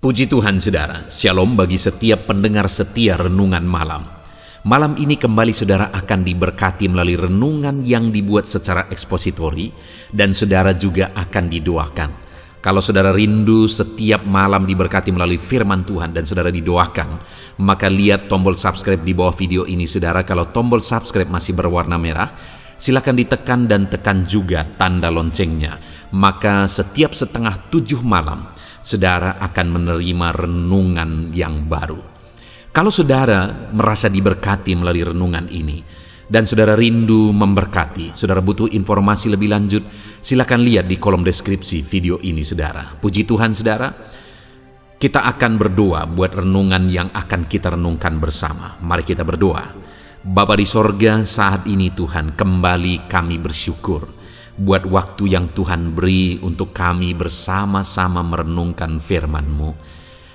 Puji Tuhan saudara, shalom bagi setiap pendengar setia renungan malam. Malam ini kembali saudara akan diberkati melalui renungan yang dibuat secara ekspositori dan saudara juga akan didoakan. Kalau saudara rindu setiap malam diberkati melalui firman Tuhan dan saudara didoakan, maka lihat tombol subscribe di bawah video ini saudara. Kalau tombol subscribe masih berwarna merah, silakan ditekan dan tekan juga tanda loncengnya. Maka setiap 6:30 malam, saudara akan menerima renungan yang baru. Kalau saudara merasa diberkati melalui renungan ini, dan saudara rindu memberkati, saudara butuh informasi lebih lanjut, silakan lihat di kolom deskripsi video ini saudara. Puji Tuhan saudara, kita akan berdoa buat renungan yang akan kita renungkan bersama. Mari kita berdoa. Bapa di sorga, saat ini Tuhan, kembali kami bersyukur buat waktu yang Tuhan beri untuk kami bersama-sama merenungkan firman-Mu.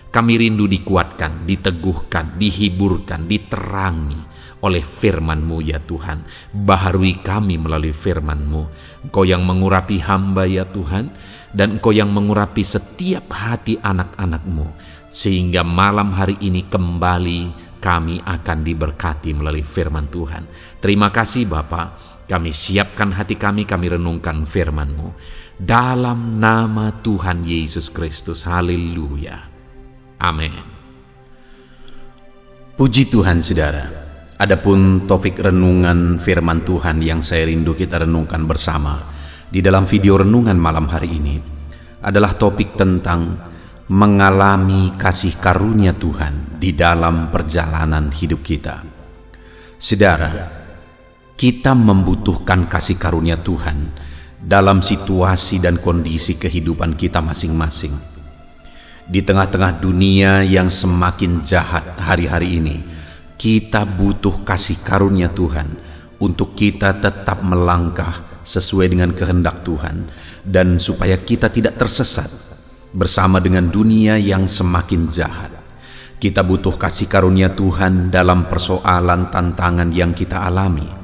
Kami rindu dikuatkan, diteguhkan, dihiburkan, diterangi oleh firman-Mu ya Tuhan. Baharui kami melalui firman-Mu. Engkau yang mengurapi hamba ya Tuhan, dan Engkau yang mengurapi setiap hati anak-anak-Mu, sehingga malam hari ini kembali kami akan diberkati melalui firman Tuhan. Terima kasih Bapa. Kami siapkan hati kami renungkan firman-Mu. Dalam nama Tuhan Yesus Kristus. Haleluya. Amin. Puji Tuhan saudara. Adapun topik renungan firman Tuhan yang saya rindu kita renungkan bersama di dalam video renungan malam hari ini adalah topik tentang mengalami kasih karunia Tuhan di dalam perjalanan hidup kita. Saudara, kita membutuhkan kasih karunia Tuhan dalam situasi dan kondisi kehidupan kita masing-masing. Di tengah-tengah dunia yang semakin jahat hari-hari ini, kita butuh kasih karunia Tuhan untuk kita tetap melangkah sesuai dengan kehendak Tuhan, dan supaya kita tidak tersesat bersama dengan dunia yang semakin jahat. Kita butuh kasih karunia Tuhan dalam persoalan tantangan yang kita alami.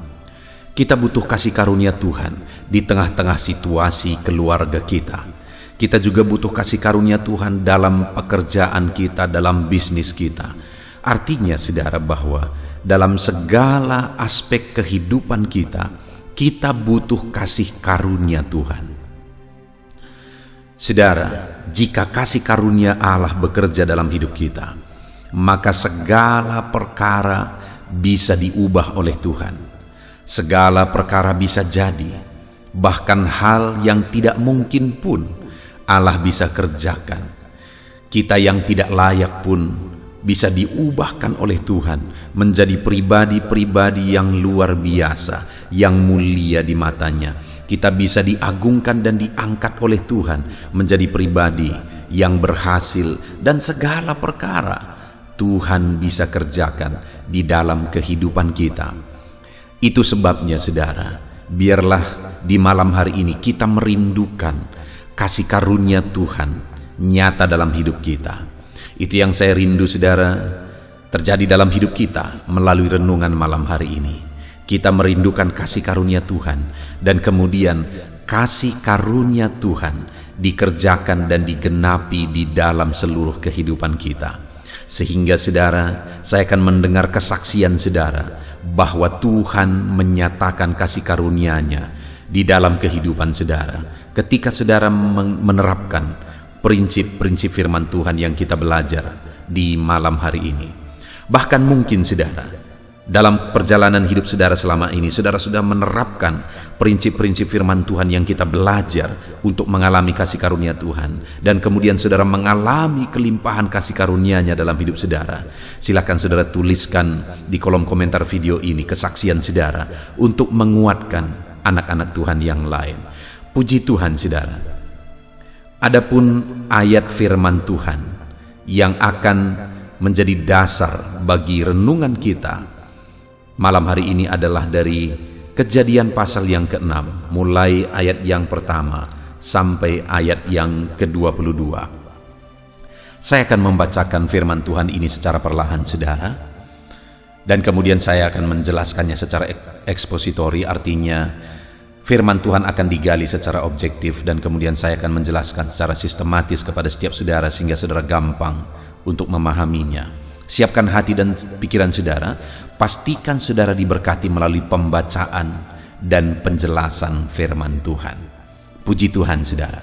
Kita butuh kasih karunia Tuhan di tengah-tengah situasi keluarga kita. Kita juga butuh kasih karunia Tuhan dalam pekerjaan kita, dalam bisnis kita. Artinya saudara, bahwa dalam segala aspek kehidupan kita, kita butuh kasih karunia Tuhan. Saudara, jika kasih karunia Allah bekerja dalam hidup kita, maka segala perkara bisa diubah oleh Tuhan. Segala perkara bisa jadi, bahkan hal yang tidak mungkin pun Allah bisa kerjakan. Kita yang tidak layak pun bisa diubahkan oleh Tuhan menjadi pribadi-pribadi yang luar biasa, yang mulia di matanya. Kita bisa diagungkan dan diangkat oleh Tuhan menjadi pribadi yang berhasil, dan segala perkara Tuhan bisa kerjakan di dalam kehidupan kita. Itu sebabnya saudara, biarlah di malam hari ini kita merindukan kasih karunia Tuhan nyata dalam hidup kita. Itu yang saya rindu saudara, terjadi dalam hidup kita melalui renungan malam hari ini. Kita merindukan kasih karunia Tuhan, dan kemudian kasih karunia Tuhan dikerjakan dan digenapi di dalam seluruh kehidupan kita. Sehingga saudara, saya akan mendengar kesaksian saudara bahwa Tuhan menyatakan kasih karunia-Nya di dalam kehidupan saudara ketika saudara menerapkan prinsip-prinsip firman Tuhan yang kita belajar di malam hari ini. Bahkan mungkin saudara, dalam perjalanan hidup saudara selama ini, saudara sudah menerapkan prinsip-prinsip firman Tuhan yang kita belajar untuk mengalami kasih karunia Tuhan, dan kemudian saudara mengalami kelimpahan kasih karunia-Nya dalam hidup saudara. Silakan saudara tuliskan di kolom komentar video ini kesaksian saudara untuk menguatkan anak-anak Tuhan yang lain. Puji Tuhan saudara. Adapun ayat firman Tuhan yang akan menjadi dasar bagi renungan kita malam hari ini adalah dari Kejadian pasal yang ke-6, mulai ayat yang pertama sampai ayat yang ke-22. Saya akan membacakan firman Tuhan ini secara perlahan saudara, dan kemudian saya akan menjelaskannya secara ekspositori, artinya Firman Tuhan akan digali secara objektif dan kemudian saya akan menjelaskan secara sistematis kepada setiap saudara sehingga saudara gampang untuk memahaminya. Siapkan hati dan pikiran saudara, pastikan saudara diberkati melalui pembacaan dan penjelasan firman Tuhan. Puji Tuhan saudara.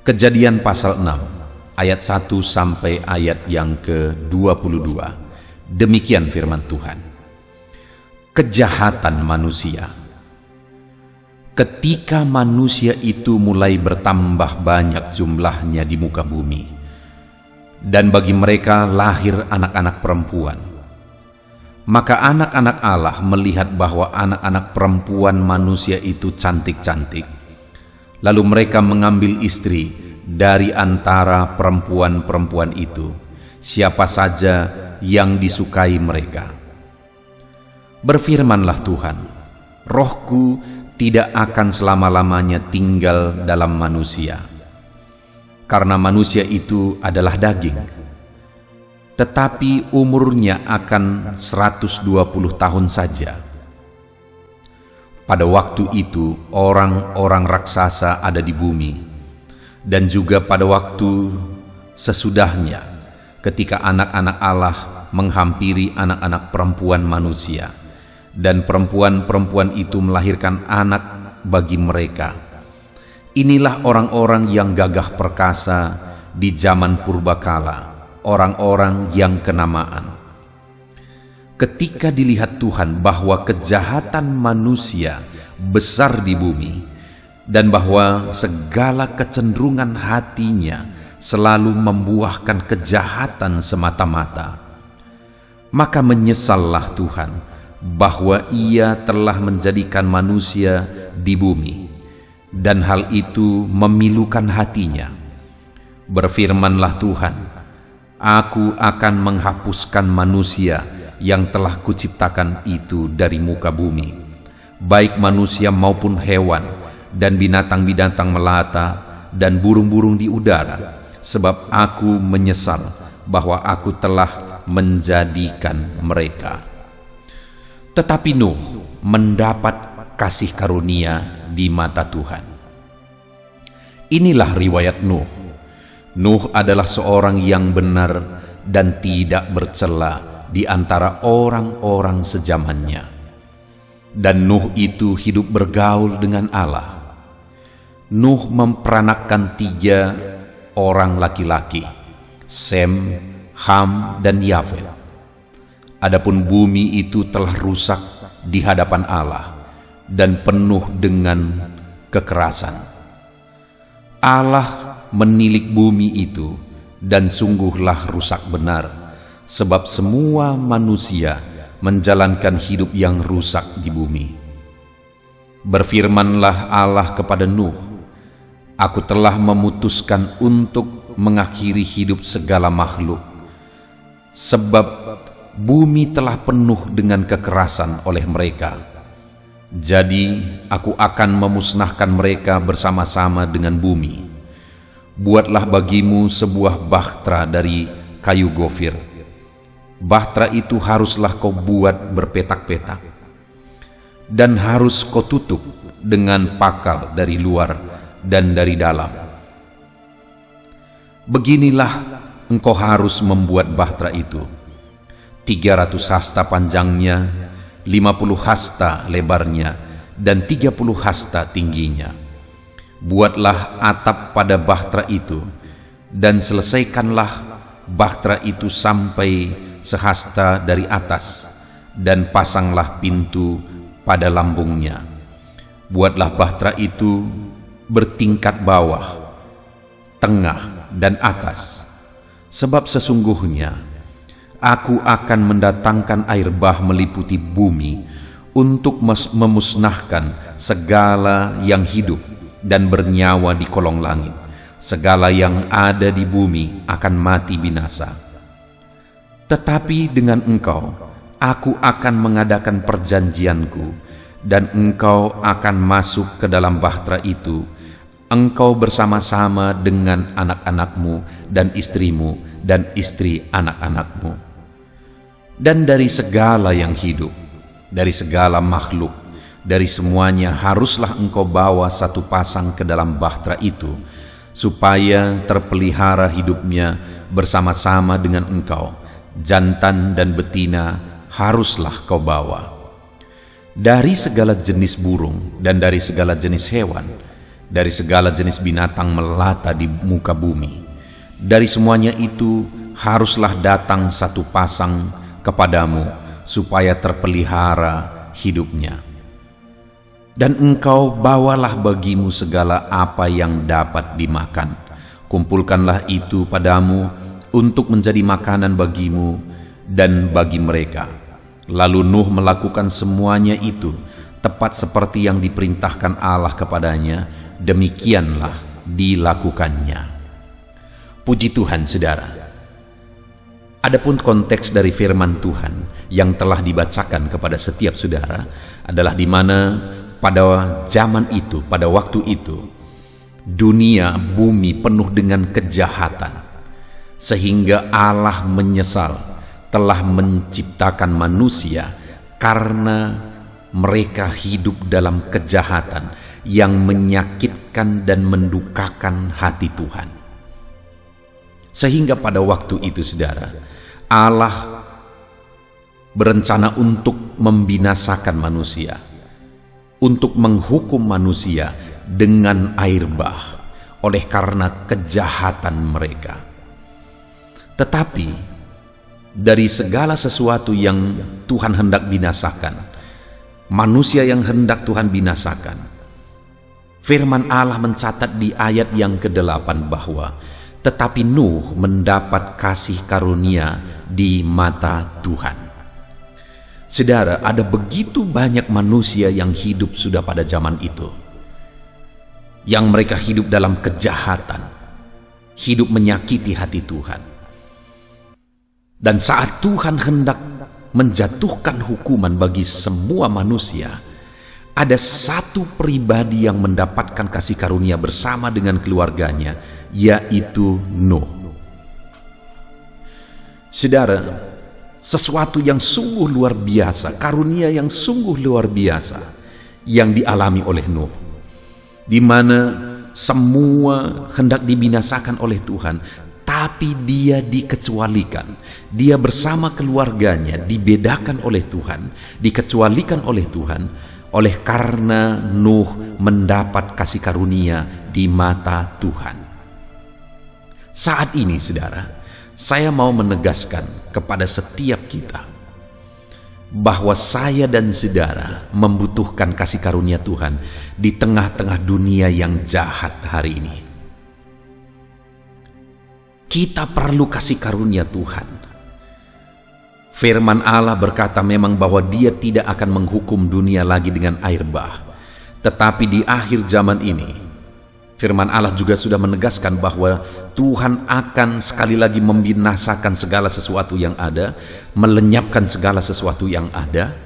Kejadian pasal 6 ayat 1 sampai ayat yang ke-22. Demikian firman Tuhan. Kejahatan manusia. Ketika manusia itu mulai bertambah banyak jumlahnya di muka bumi, dan bagi mereka lahir anak-anak perempuan, maka anak-anak Allah melihat bahwa anak-anak perempuan manusia itu cantik-cantik. Lalu mereka mengambil istri dari antara perempuan-perempuan itu, siapa saja yang disukai mereka. Berfirmanlah Tuhan, Rohku tidak akan selama-lamanya tinggal dalam manusia, karena manusia itu adalah daging, tetapi umurnya akan 120 tahun saja. Pada waktu itu orang-orang raksasa ada di bumi, dan juga pada waktu sesudahnya ketika anak-anak Allah menghampiri anak-anak perempuan manusia, dan perempuan-perempuan itu melahirkan anak bagi mereka. Inilah orang-orang yang gagah perkasa di zaman purbakala, orang-orang yang kenamaan. Ketika dilihat Tuhan bahwa kejahatan manusia besar di bumi, dan bahwa segala kecenderungan hatinya selalu membuahkan kejahatan semata-mata, maka menyesallah Tuhan bahwa Ia telah menjadikan manusia di bumi, dan hal itu memilukan hatinya. Berfirmanlah Tuhan, Aku akan menghapuskan manusia yang telah kuciptakan itu dari muka bumi, baik manusia maupun hewan, dan binatang-binatang melata, dan burung-burung di udara, sebab Aku menyesal bahwa Aku telah menjadikan mereka. Tetapi Nuh mendapat kasih karunia di mata Tuhan. Inilah riwayat Nuh. Nuh adalah seorang yang benar dan tidak bercela di antara orang-orang sezamannya. Dan Nuh itu hidup bergaul dengan Allah. Nuh memperanakkan 3 orang laki-laki, Sem, Ham, dan Yafet. Adapun bumi itu telah rusak di hadapan Allah dan penuh dengan kekerasan. Allah menilik bumi itu, dan sungguhlah rusak benar, sebab semua manusia menjalankan hidup yang rusak di bumi. Berfirmanlah Allah kepada Nuh, Aku telah memutuskan untuk mengakhiri hidup segala makhluk, sebab bumi telah penuh dengan kekerasan oleh mereka. Jadi Aku akan memusnahkan mereka bersama-sama dengan bumi. Buatlah bagimu sebuah bahtera dari kayu gofir. Bahtera itu haruslah kau buat berpetak-petak, dan harus kau tutup dengan pakal dari luar dan dari dalam. Beginilah engkau harus membuat bahtera itu: 300 hasta panjangnya, 50 hasta lebarnya, dan 30 hasta tingginya. Buatlah atap pada bahtera itu, dan selesaikanlah bahtera itu sampai sehasta dari atas, dan pasanglah pintu pada lambungnya. Buatlah bahtera itu bertingkat bawah, tengah, dan atas, sebab sesungguhnya Aku akan mendatangkan air bah meliputi bumi untuk memusnahkan segala yang hidup dan bernyawa di kolong langit. Segala yang ada di bumi akan mati binasa. Tetapi dengan engkau, Aku akan mengadakan perjanjianku, dan engkau akan masuk ke dalam bahtera itu, engkau bersama-sama dengan anak-anakmu dan istrimu dan istri anak-anakmu. Dan dari segala yang hidup, dari segala makhluk, Dari semuanya haruslah engkau bawa satu pasang ke dalam bahtera itu, supaya terpelihara hidupnya bersama-sama dengan engkau. Jantan dan betina haruslah kau bawa. Dari segala jenis burung dan dari segala jenis hewan, dari segala jenis binatang melata di muka bumi, dari semuanya itu haruslah datang satu pasang kepadamu, supaya terpelihara hidupnya. Dan engkau bawalah bagimu segala apa yang dapat dimakan. Kumpulkanlah itu padamu untuk menjadi makanan bagimu dan bagi mereka. Lalu Nuh melakukan semuanya itu tepat seperti yang diperintahkan Allah kepadanya. Demikianlah dilakukannya. Puji Tuhan, saudara. Adapun konteks dari firman Tuhan yang telah dibacakan kepada setiap saudara adalah di mana pada zaman itu, pada waktu itu, dunia bumi penuh dengan kejahatan, sehingga Allah menyesal telah menciptakan manusia karena mereka hidup dalam kejahatan yang menyakitkan dan mendukakan hati Tuhan. Sehingga pada waktu itu, saudara, Allah berencana untuk membinasakan manusia, untuk menghukum manusia dengan air bah oleh karena kejahatan mereka. Tetapi dari segala sesuatu yang Tuhan hendak binasakan, manusia yang hendak Tuhan binasakan, firman Allah mencatat di ayat yang ke-8 bahwa tetapi Nuh mendapat kasih karunia di mata Tuhan. Saudara, ada begitu banyak manusia yang hidup sudah pada zaman itu, yang mereka hidup dalam kejahatan, hidup menyakiti hati Tuhan. Dan saat Tuhan hendak menjatuhkan hukuman bagi semua manusia, ada satu pribadi yang mendapatkan kasih karunia bersama dengan keluarganya, yaitu Nuh. Saudara, sesuatu yang sungguh luar biasa, karunia yang sungguh luar biasa yang dialami oleh Nuh, di mana semua hendak dibinasakan oleh Tuhan, tapi dia dikecualikan. Dia bersama keluarganya dibedakan oleh Tuhan, dikecualikan oleh Tuhan, oleh karena Nuh mendapat kasih karunia di mata Tuhan. Saat ini, saudara, saya mau menegaskan kepada setiap kita bahwa saya dan saudara membutuhkan kasih karunia Tuhan di tengah-tengah dunia yang jahat hari ini. Kita perlu kasih karunia Tuhan. Firman Allah berkata memang bahwa Dia tidak akan menghukum dunia lagi dengan air bah. Tetapi di akhir zaman ini, firman Allah juga sudah menegaskan bahwa Tuhan akan sekali lagi membinasakan segala sesuatu yang ada, melenyapkan segala sesuatu yang ada.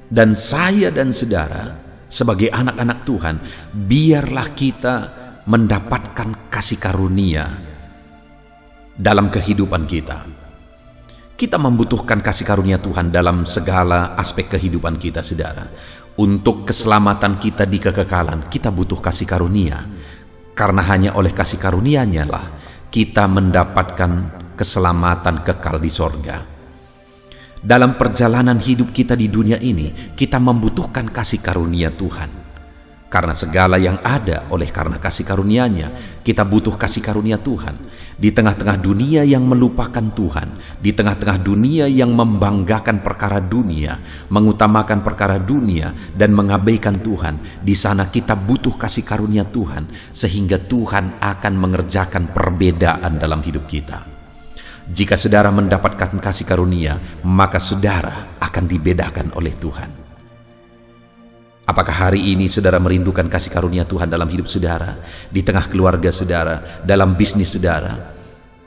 Dan saya dan saudara sebagai anak-anak Tuhan, biarlah kita mendapatkan kasih karunia dalam kehidupan kita. Kita membutuhkan kasih karunia Tuhan dalam segala aspek kehidupan kita, saudara. Untuk keselamatan kita di kekekalan, kita butuh kasih karunia. Karena hanya oleh kasih karunia-Nya lah kita mendapatkan keselamatan kekal di sorga. Dalam perjalanan hidup kita di dunia ini, kita membutuhkan kasih karunia Tuhan. Karena segala yang ada oleh karena kasih karunia-Nya, kita butuh kasih karunia Tuhan. Di tengah-tengah dunia yang melupakan Tuhan, di tengah-tengah dunia yang membanggakan perkara dunia, mengutamakan perkara dunia dan mengabaikan Tuhan, di sana kita butuh kasih karunia Tuhan, sehingga Tuhan akan mengerjakan perbedaan dalam hidup kita. Jika saudara mendapatkan kasih karunia, maka saudara akan dibedakan oleh Tuhan. Apakah hari ini saudara merindukan kasih karunia Tuhan dalam hidup saudara, di tengah keluarga saudara, dalam bisnis saudara,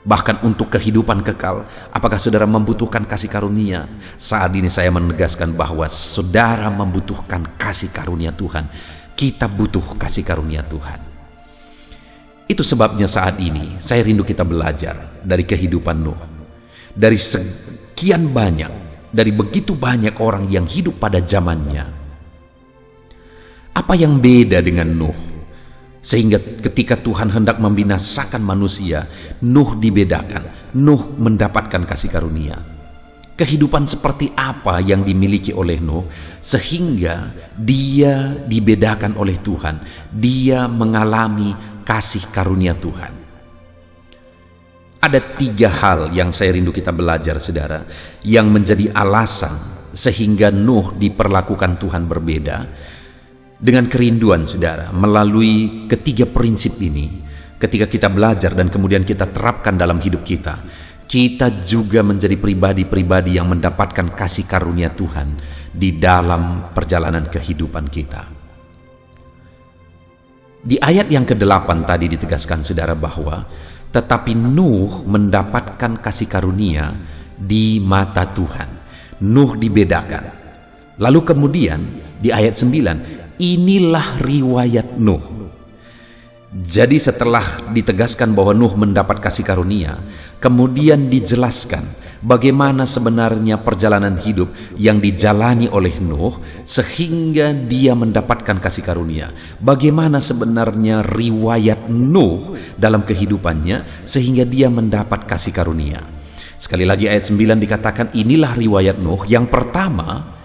bahkan untuk kehidupan kekal? Apakah saudara membutuhkan kasih karunia? Saat ini saya menegaskan bahwa saudara membutuhkan kasih karunia Tuhan. Kita butuh kasih karunia Tuhan. Itu sebabnya saat ini saya rindu kita belajar dari kehidupan Nuh. Dari sekian banyak, dari begitu banyak orang yang hidup pada zamannya, Apa yang beda dengan Nuh? Sehingga ketika Tuhan hendak membinasakan manusia, Nuh dibedakan. Nuh mendapatkan kasih karunia. Kehidupan seperti apa yang dimiliki oleh Nuh sehingga dia dibedakan oleh Tuhan, dia mengalami kasih karunia Tuhan. Ada 3 hal yang saya rindu kita belajar, saudara, yang menjadi alasan sehingga Nuh diperlakukan Tuhan berbeda. Dengan kerinduan, saudara, melalui ketiga prinsip ini, ketika kita belajar dan kemudian kita terapkan dalam hidup kita, kita juga menjadi pribadi-pribadi yang mendapatkan kasih karunia Tuhan di dalam perjalanan kehidupan kita. Di ayat yang ke-8 tadi ditegaskan, saudara, bahwa tetapi Nuh mendapatkan kasih karunia di mata Tuhan. Nuh dibedakan. Lalu kemudian di ayat 9, inilah riwayat Nuh. Jadi setelah ditegaskan bahwa Nuh mendapat kasih karunia, kemudian dijelaskan bagaimana sebenarnya perjalanan hidup yang dijalani oleh Nuh sehingga dia mendapatkan kasih karunia. Bagaimana sebenarnya riwayat Nuh dalam kehidupannya sehingga dia mendapat kasih karunia. Sekali lagi ayat 9 dikatakan inilah riwayat Nuh. Yang pertama,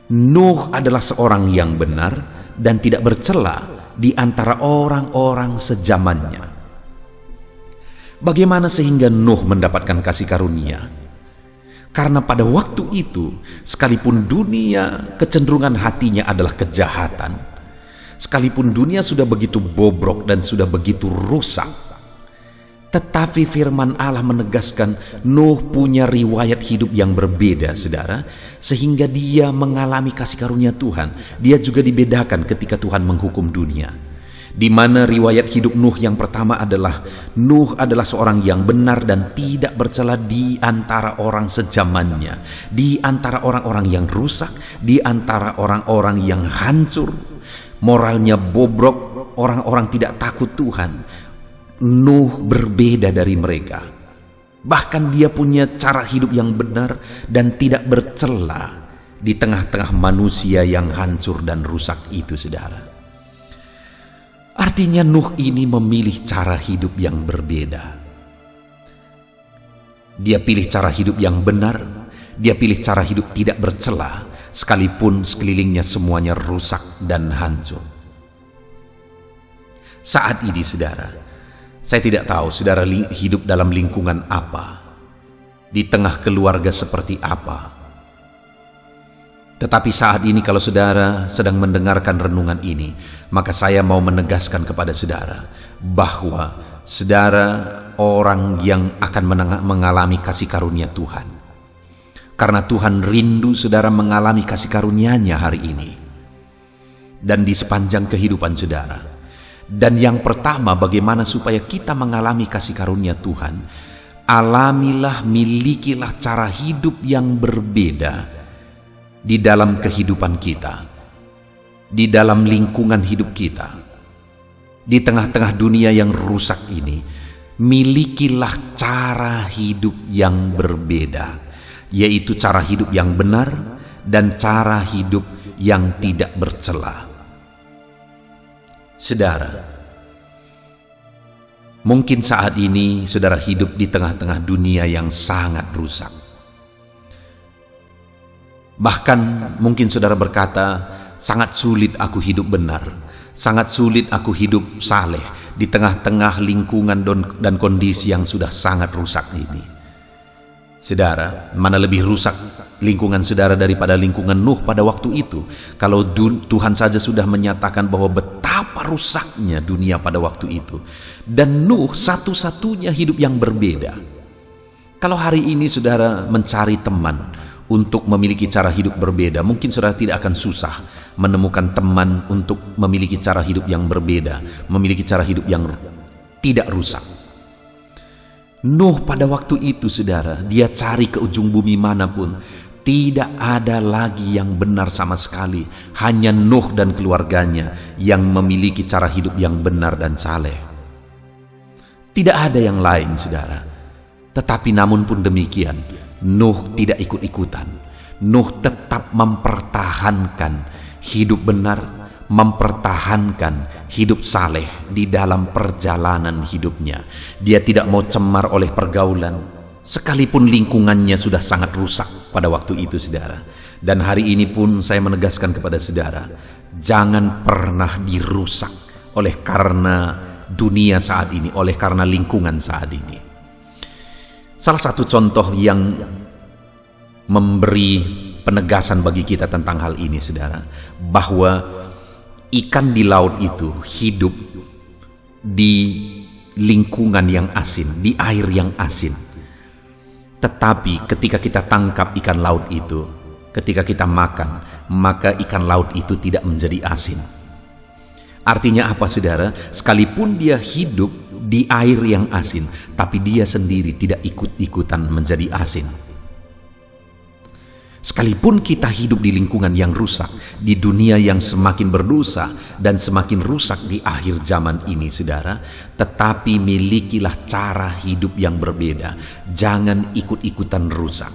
Nuh adalah seorang yang benar dan tidak bercela di antara orang-orang sezamannya. Bagaimana sehingga Nuh mendapatkan kasih karunia? Karena pada waktu itu, sekalipun dunia kecenderungan hatinya adalah kejahatan, sekalipun dunia sudah begitu bobrok dan sudah begitu rusak, tetapi firman Allah menegaskan Nuh punya riwayat hidup yang berbeda, saudara, sehingga dia mengalami kasih karunia Tuhan. Dia juga dibedakan ketika Tuhan menghukum dunia. Di mana riwayat hidup Nuh yang pertama adalah Nuh adalah seorang yang benar dan tidak bercela di antara orang sezamannya, di antara orang-orang yang rusak, di antara orang-orang yang hancur, moralnya bobrok, orang-orang tidak takut Tuhan. Nuh berbeda dari mereka. Bahkan dia punya cara hidup yang benar dan tidak bercela di tengah-tengah manusia yang hancur dan rusak itu, saudara. Artinya Nuh ini memilih cara hidup yang berbeda. Dia pilih cara hidup yang benar, dia pilih cara hidup tidak bercela, sekalipun sekelilingnya semuanya rusak dan hancur. Saat ini, saudara, saya tidak tahu saudara hidup dalam lingkungan apa, di tengah keluarga seperti apa. Tetapi saat ini kalau saudara sedang mendengarkan renungan ini, maka saya mau menegaskan kepada saudara bahwa saudara orang yang akan mengalami kasih karunia Tuhan. Karena Tuhan rindu saudara mengalami kasih karunia-Nya hari ini dan di sepanjang kehidupan saudara. Dan yang pertama, bagaimana supaya kita mengalami kasih karunia Tuhan? Alamilah, milikilah cara hidup yang berbeda di dalam kehidupan kita, di dalam lingkungan hidup kita, di tengah-tengah dunia yang rusak ini. Milikilah cara hidup yang berbeda, yaitu cara hidup yang benar dan cara hidup yang tidak bercela. Saudara, mungkin saat ini saudara hidup di tengah-tengah dunia yang sangat rusak. Bahkan mungkin saudara berkata, sangat sulit aku hidup benar, sangat sulit aku hidup saleh di tengah-tengah lingkungan dan kondisi yang sudah sangat rusak ini. Saudara, mana lebih rusak lingkungan saudara daripada lingkungan Nuh pada waktu itu? Kalau Tuhan saja sudah menyatakan bahwa betapa rusaknya dunia pada waktu itu, dan Nuh satu-satunya hidup yang berbeda. Kalau hari ini saudara mencari teman untuk memiliki cara hidup berbeda, mungkin saudara tidak akan susah menemukan teman untuk memiliki cara hidup yang berbeda, memiliki cara hidup yang tidak rusak. Nuh pada waktu itu, saudara, dia cari ke ujung bumi manapun, tidak ada lagi yang benar sama sekali. Hanya Nuh dan keluarganya yang memiliki cara hidup yang benar dan saleh. Tidak ada yang lain, saudara. Tetapi namun pun demikian, Nuh tidak ikut-ikutan. Nuh tetap mempertahankan hidup benar, mempertahankan hidup saleh di dalam perjalanan hidupnya. Dia tidak mau cemar oleh pergaulan, sekalipun lingkungannya sudah sangat rusak pada waktu itu, saudara. Dan hari ini pun saya menegaskan kepada saudara, jangan pernah dirusak oleh karena dunia saat ini, oleh karena lingkungan saat ini. Salah satu contoh yang memberi penegasan bagi kita tentang hal ini, saudara, bahwa ikan di laut itu hidup di lingkungan yang asin, di air yang asin. Tetapi ketika kita tangkap ikan laut itu, ketika kita makan, maka ikan laut itu tidak menjadi asin. Artinya apa, saudara? Sekalipun dia hidup di air yang asin, tapi dia sendiri tidak ikut-ikutan menjadi asin. Sekalipun kita hidup di lingkungan yang rusak, di dunia yang semakin berdosa dan semakin rusak di akhir zaman ini, saudara, tetapi milikilah cara hidup yang berbeda. Jangan ikut-ikutan rusak.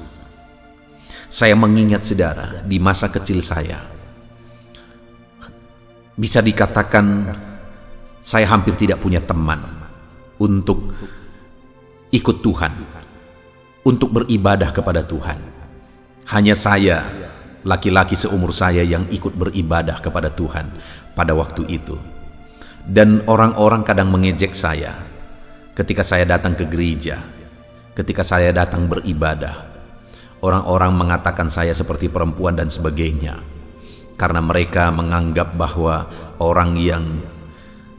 Saya mengingat, saudara, di masa kecil saya, bisa dikatakan saya hampir tidak punya teman untuk ikut Tuhan, untuk beribadah kepada Tuhan. Hanya saya, laki-laki seumur saya, yang ikut beribadah kepada Tuhan pada waktu itu. Dan orang-orang kadang mengejek saya ketika saya datang ke gereja, ketika saya datang beribadah. Orang-orang mengatakan saya seperti perempuan dan sebagainya, karena mereka menganggap bahwa orang yang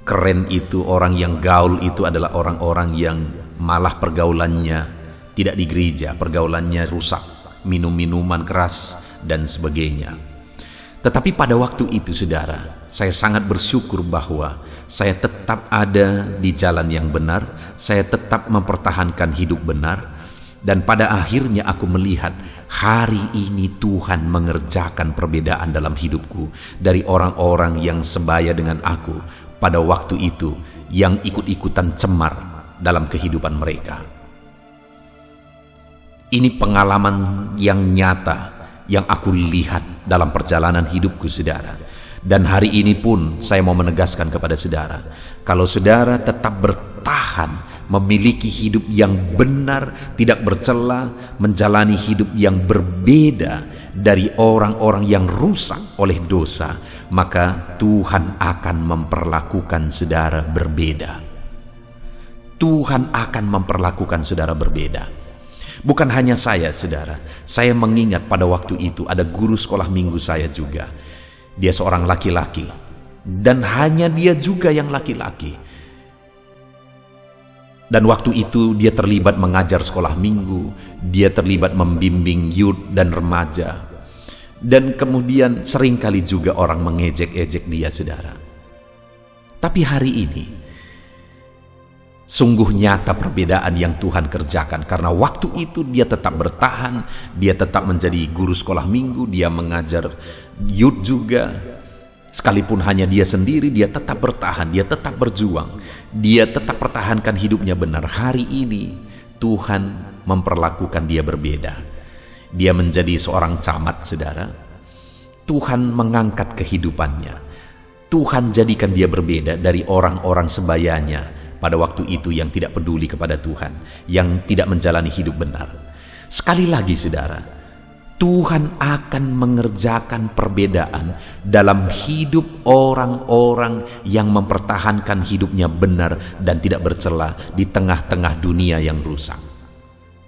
keren itu, orang yang gaul itu adalah orang-orang yang malah pergaulannya tidak di gereja, pergaulannya rusak, minum minuman keras dan sebagainya. Tetapi pada waktu itu, saudara, saya sangat bersyukur bahwa saya tetap ada di jalan yang benar, saya tetap mempertahankan hidup benar, dan pada akhirnya aku melihat hari ini Tuhan mengerjakan perbedaan dalam hidupku dari orang-orang yang sebaya dengan aku pada waktu itu, yang ikut-ikutan cemar dalam kehidupan mereka. Ini pengalaman yang nyata yang aku lihat dalam perjalanan hidupku, saudara. Dan hari ini pun saya mau menegaskan kepada saudara, kalau saudara tetap bertahan memiliki hidup yang benar, tidak bercela, menjalani hidup yang berbeda dari orang-orang yang rusak oleh dosa, maka Tuhan akan memperlakukan saudara berbeda. Tuhan akan memperlakukan saudara berbeda. Bukan hanya saya, saudara. Saya mengingat pada waktu itu ada guru sekolah minggu saya juga. Dia seorang laki-laki, dan hanya dia juga yang laki-laki. Dan waktu itu dia terlibat mengajar sekolah minggu, dia terlibat membimbing youth dan remaja. Dan kemudian seringkali juga orang mengejek-ejek dia, saudara. Tapi hari ini sungguh nyata perbedaan yang Tuhan kerjakan, karena waktu itu dia tetap bertahan, dia tetap menjadi guru sekolah minggu, dia mengajar youth juga. Sekalipun hanya dia sendiri, dia tetap bertahan, dia tetap berjuang, dia tetap pertahankan hidupnya benar. Hari ini Tuhan memperlakukan dia berbeda. Dia menjadi seorang camat, saudara. Tuhan mengangkat kehidupannya. Tuhan jadikan dia berbeda dari orang-orang sebayanya pada waktu itu yang tidak peduli kepada Tuhan, yang tidak menjalani hidup benar. Sekali lagi, saudara, Tuhan akan mengerjakan perbedaan dalam hidup orang-orang yang mempertahankan hidupnya benar dan tidak bercela di tengah-tengah dunia yang rusak.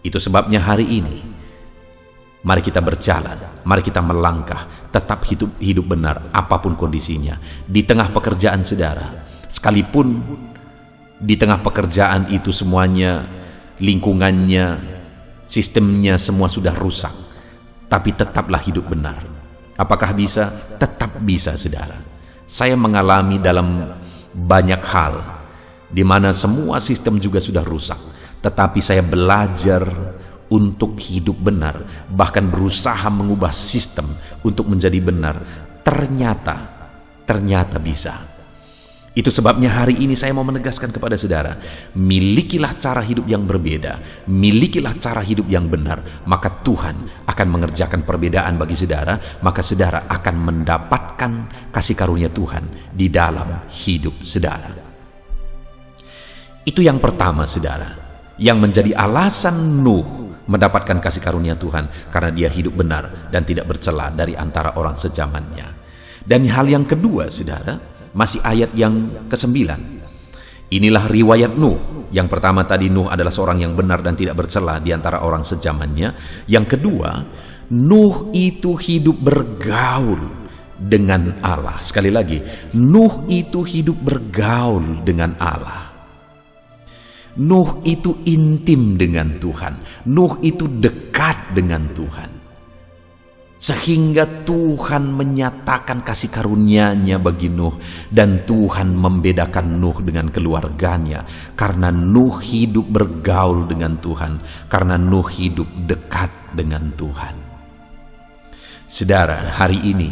Itu sebabnya hari ini, mari kita berjalan, mari kita melangkah, tetap hidup benar apapun kondisinya. Di tengah pekerjaan saudara, sekalipun di tengah pekerjaan itu semuanya, lingkungannya, sistemnya semua sudah rusak, tapi tetaplah hidup benar. Apakah bisa? Tetap bisa, saudara. Saya mengalami dalam banyak hal di mana semua sistem juga sudah rusak, tetapi saya belajar untuk hidup benar, bahkan berusaha mengubah sistem untuk menjadi benar. Ternyata bisa. Itu sebabnya hari ini saya mau menegaskan kepada saudara, milikilah cara hidup yang berbeda, milikilah cara hidup yang benar, maka Tuhan akan mengerjakan perbedaan bagi saudara, maka saudara akan mendapatkan kasih karunia Tuhan di dalam hidup saudara. Itu yang pertama saudara, yang menjadi alasan Nuh mendapatkan kasih karunia Tuhan, karena dia hidup benar dan tidak bercela dari antara orang sezamannya. Dan hal yang kedua saudara, masih ayat yang ke-9. Inilah riwayat Nuh. Yang pertama tadi, Nuh adalah seorang yang benar dan tidak bercela di antara orang sezamannya. Yang kedua, Nuh itu hidup bergaul dengan Allah. Sekali lagi, Nuh itu hidup bergaul dengan Allah. Nuh itu intim dengan Tuhan. Nuh itu dekat dengan Tuhan. Sehingga Tuhan menyatakan kasih karunia-Nya bagi Nuh, dan Tuhan membedakan Nuh dengan keluarganya karena Nuh hidup bergaul dengan Tuhan, karena Nuh hidup dekat dengan Tuhan. Saudara, hari ini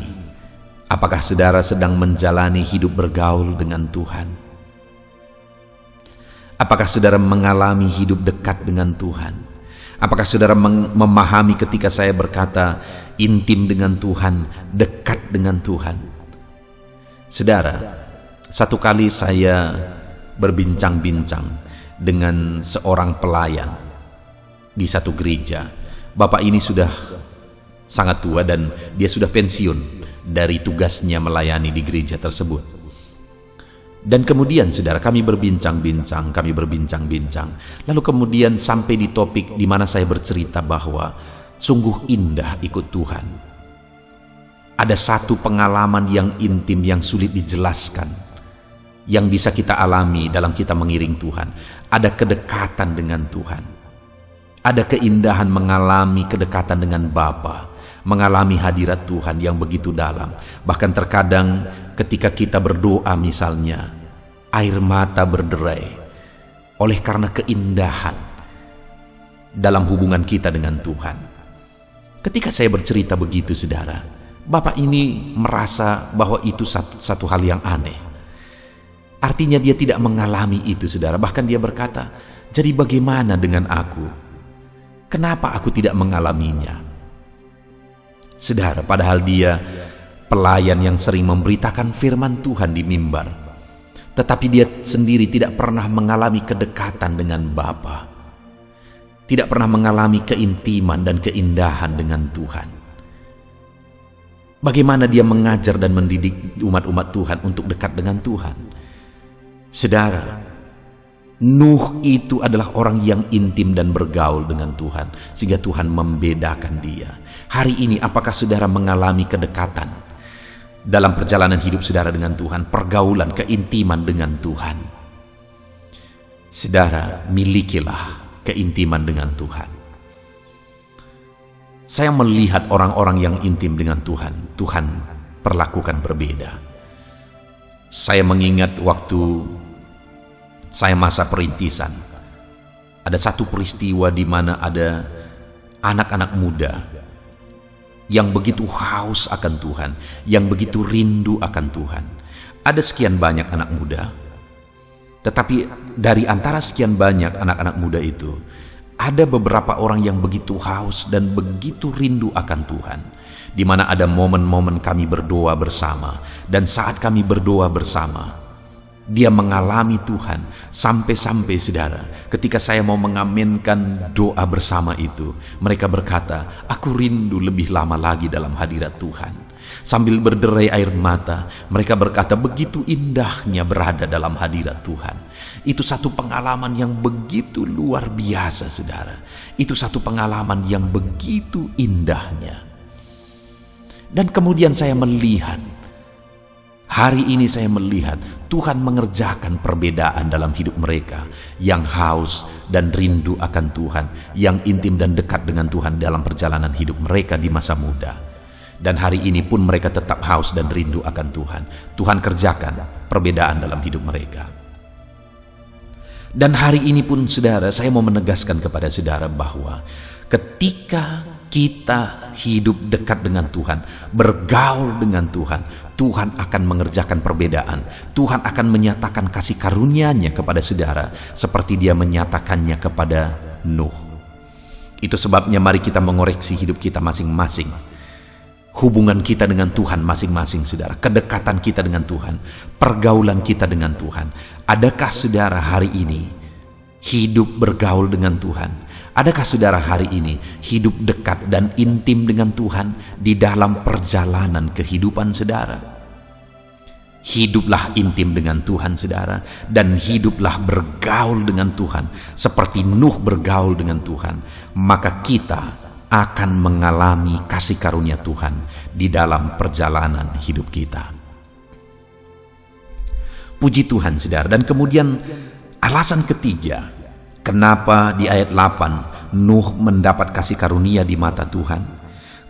apakah saudara sedang menjalani hidup bergaul dengan Tuhan? Apakah saudara mengalami hidup dekat dengan Tuhan? Apakah saudara memahami ketika saya berkata intim dengan Tuhan, dekat dengan Tuhan? Saudara, satu kali saya berbincang-bincang dengan seorang pelayan di satu gereja. Bapak ini sudah sangat tua dan dia sudah pensiun dari tugasnya melayani di gereja tersebut. Dan kemudian saudara, kami berbincang-bincang. Lalu kemudian sampai di topik di mana saya bercerita bahwa sungguh indah ikut Tuhan. Ada satu pengalaman yang intim yang sulit dijelaskan, yang bisa kita alami dalam kita mengiring Tuhan. Ada kedekatan dengan Tuhan. Ada keindahan mengalami kedekatan dengan Bapa, mengalami hadirat Tuhan yang begitu dalam. Bahkan terkadang ketika kita berdoa misalnya, air mata berderai oleh karena keindahan dalam hubungan kita dengan Tuhan. Ketika saya bercerita begitu saudara, Bapak ini merasa bahwa itu satu hal yang aneh. Artinya dia tidak mengalami itu saudara. Bahkan dia berkata, jadi bagaimana dengan aku? Kenapa aku tidak mengalaminya? Saudara, padahal dia pelayan yang sering memberitakan firman Tuhan di mimbar, tetapi dia sendiri tidak pernah mengalami kedekatan dengan Bapa, tidak pernah mengalami keintiman dan keindahan dengan Tuhan. Bagaimana dia mengajar dan mendidik umat-umat Tuhan untuk dekat dengan Tuhan? Saudara, Nuh itu adalah orang yang intim dan bergaul dengan Tuhan, sehingga Tuhan membedakan dia. Hari ini apakah saudara mengalami kedekatan dalam perjalanan hidup saudara dengan Tuhan, pergaulan, keintiman dengan Tuhan? Saudara, milikilah keintiman dengan Tuhan. Saya melihat orang-orang yang intim dengan Tuhan, Tuhan perlakukan berbeda. Saya mengingat waktu saya masa perintisan, ada satu peristiwa di mana ada anak-anak muda yang begitu haus akan Tuhan, yang begitu rindu akan Tuhan. Ada sekian banyak anak muda, tetapi dari antara sekian banyak anak-anak muda itu, ada beberapa orang yang begitu haus dan begitu rindu akan Tuhan, di mana ada momen-momen kami berdoa bersama, dan saat kami berdoa bersama, dia mengalami Tuhan. Sampai-sampai saudara, ketika saya mau mengaminkan doa bersama itu, mereka berkata, aku rindu lebih lama lagi dalam hadirat Tuhan. Sambil berderai air mata, mereka berkata, begitu indahnya berada dalam hadirat Tuhan. Itu satu pengalaman yang begitu luar biasa saudara. Itu satu pengalaman yang begitu indahnya. Dan kemudian saya melihat, hari ini saya melihat Tuhan mengerjakan perbedaan dalam hidup mereka yang haus dan rindu akan Tuhan, yang intim dan dekat dengan Tuhan dalam perjalanan hidup mereka di masa muda. Dan hari ini pun mereka tetap haus dan rindu akan Tuhan. Tuhan kerjakan perbedaan dalam hidup mereka. Dan hari ini pun saudara, saya mau menegaskan kepada saudara bahwa ketika kita hidup dekat dengan Tuhan, bergaul dengan Tuhan, Tuhan akan mengerjakan perbedaan. Tuhan akan menyatakan kasih karunia-Nya kepada saudara seperti Dia menyatakannya kepada Nuh. Itu sebabnya mari kita mengoreksi hidup kita masing-masing. Hubungan kita dengan Tuhan masing-masing, saudara. Kedekatan kita dengan Tuhan, pergaulan kita dengan Tuhan. Adakah saudara hari ini hidup bergaul dengan Tuhan? Adakah saudara hari ini hidup dekat dan intim dengan Tuhan di dalam perjalanan kehidupan saudara? Hiduplah intim dengan Tuhan, saudara, dan hiduplah bergaul dengan Tuhan seperti Nuh bergaul dengan Tuhan. Maka kita akan mengalami kasih karunia Tuhan di dalam perjalanan hidup kita. Puji Tuhan, saudara. Dan kemudian alasan ketiga, kenapa di ayat 8 Nuh mendapat kasih karunia di mata Tuhan?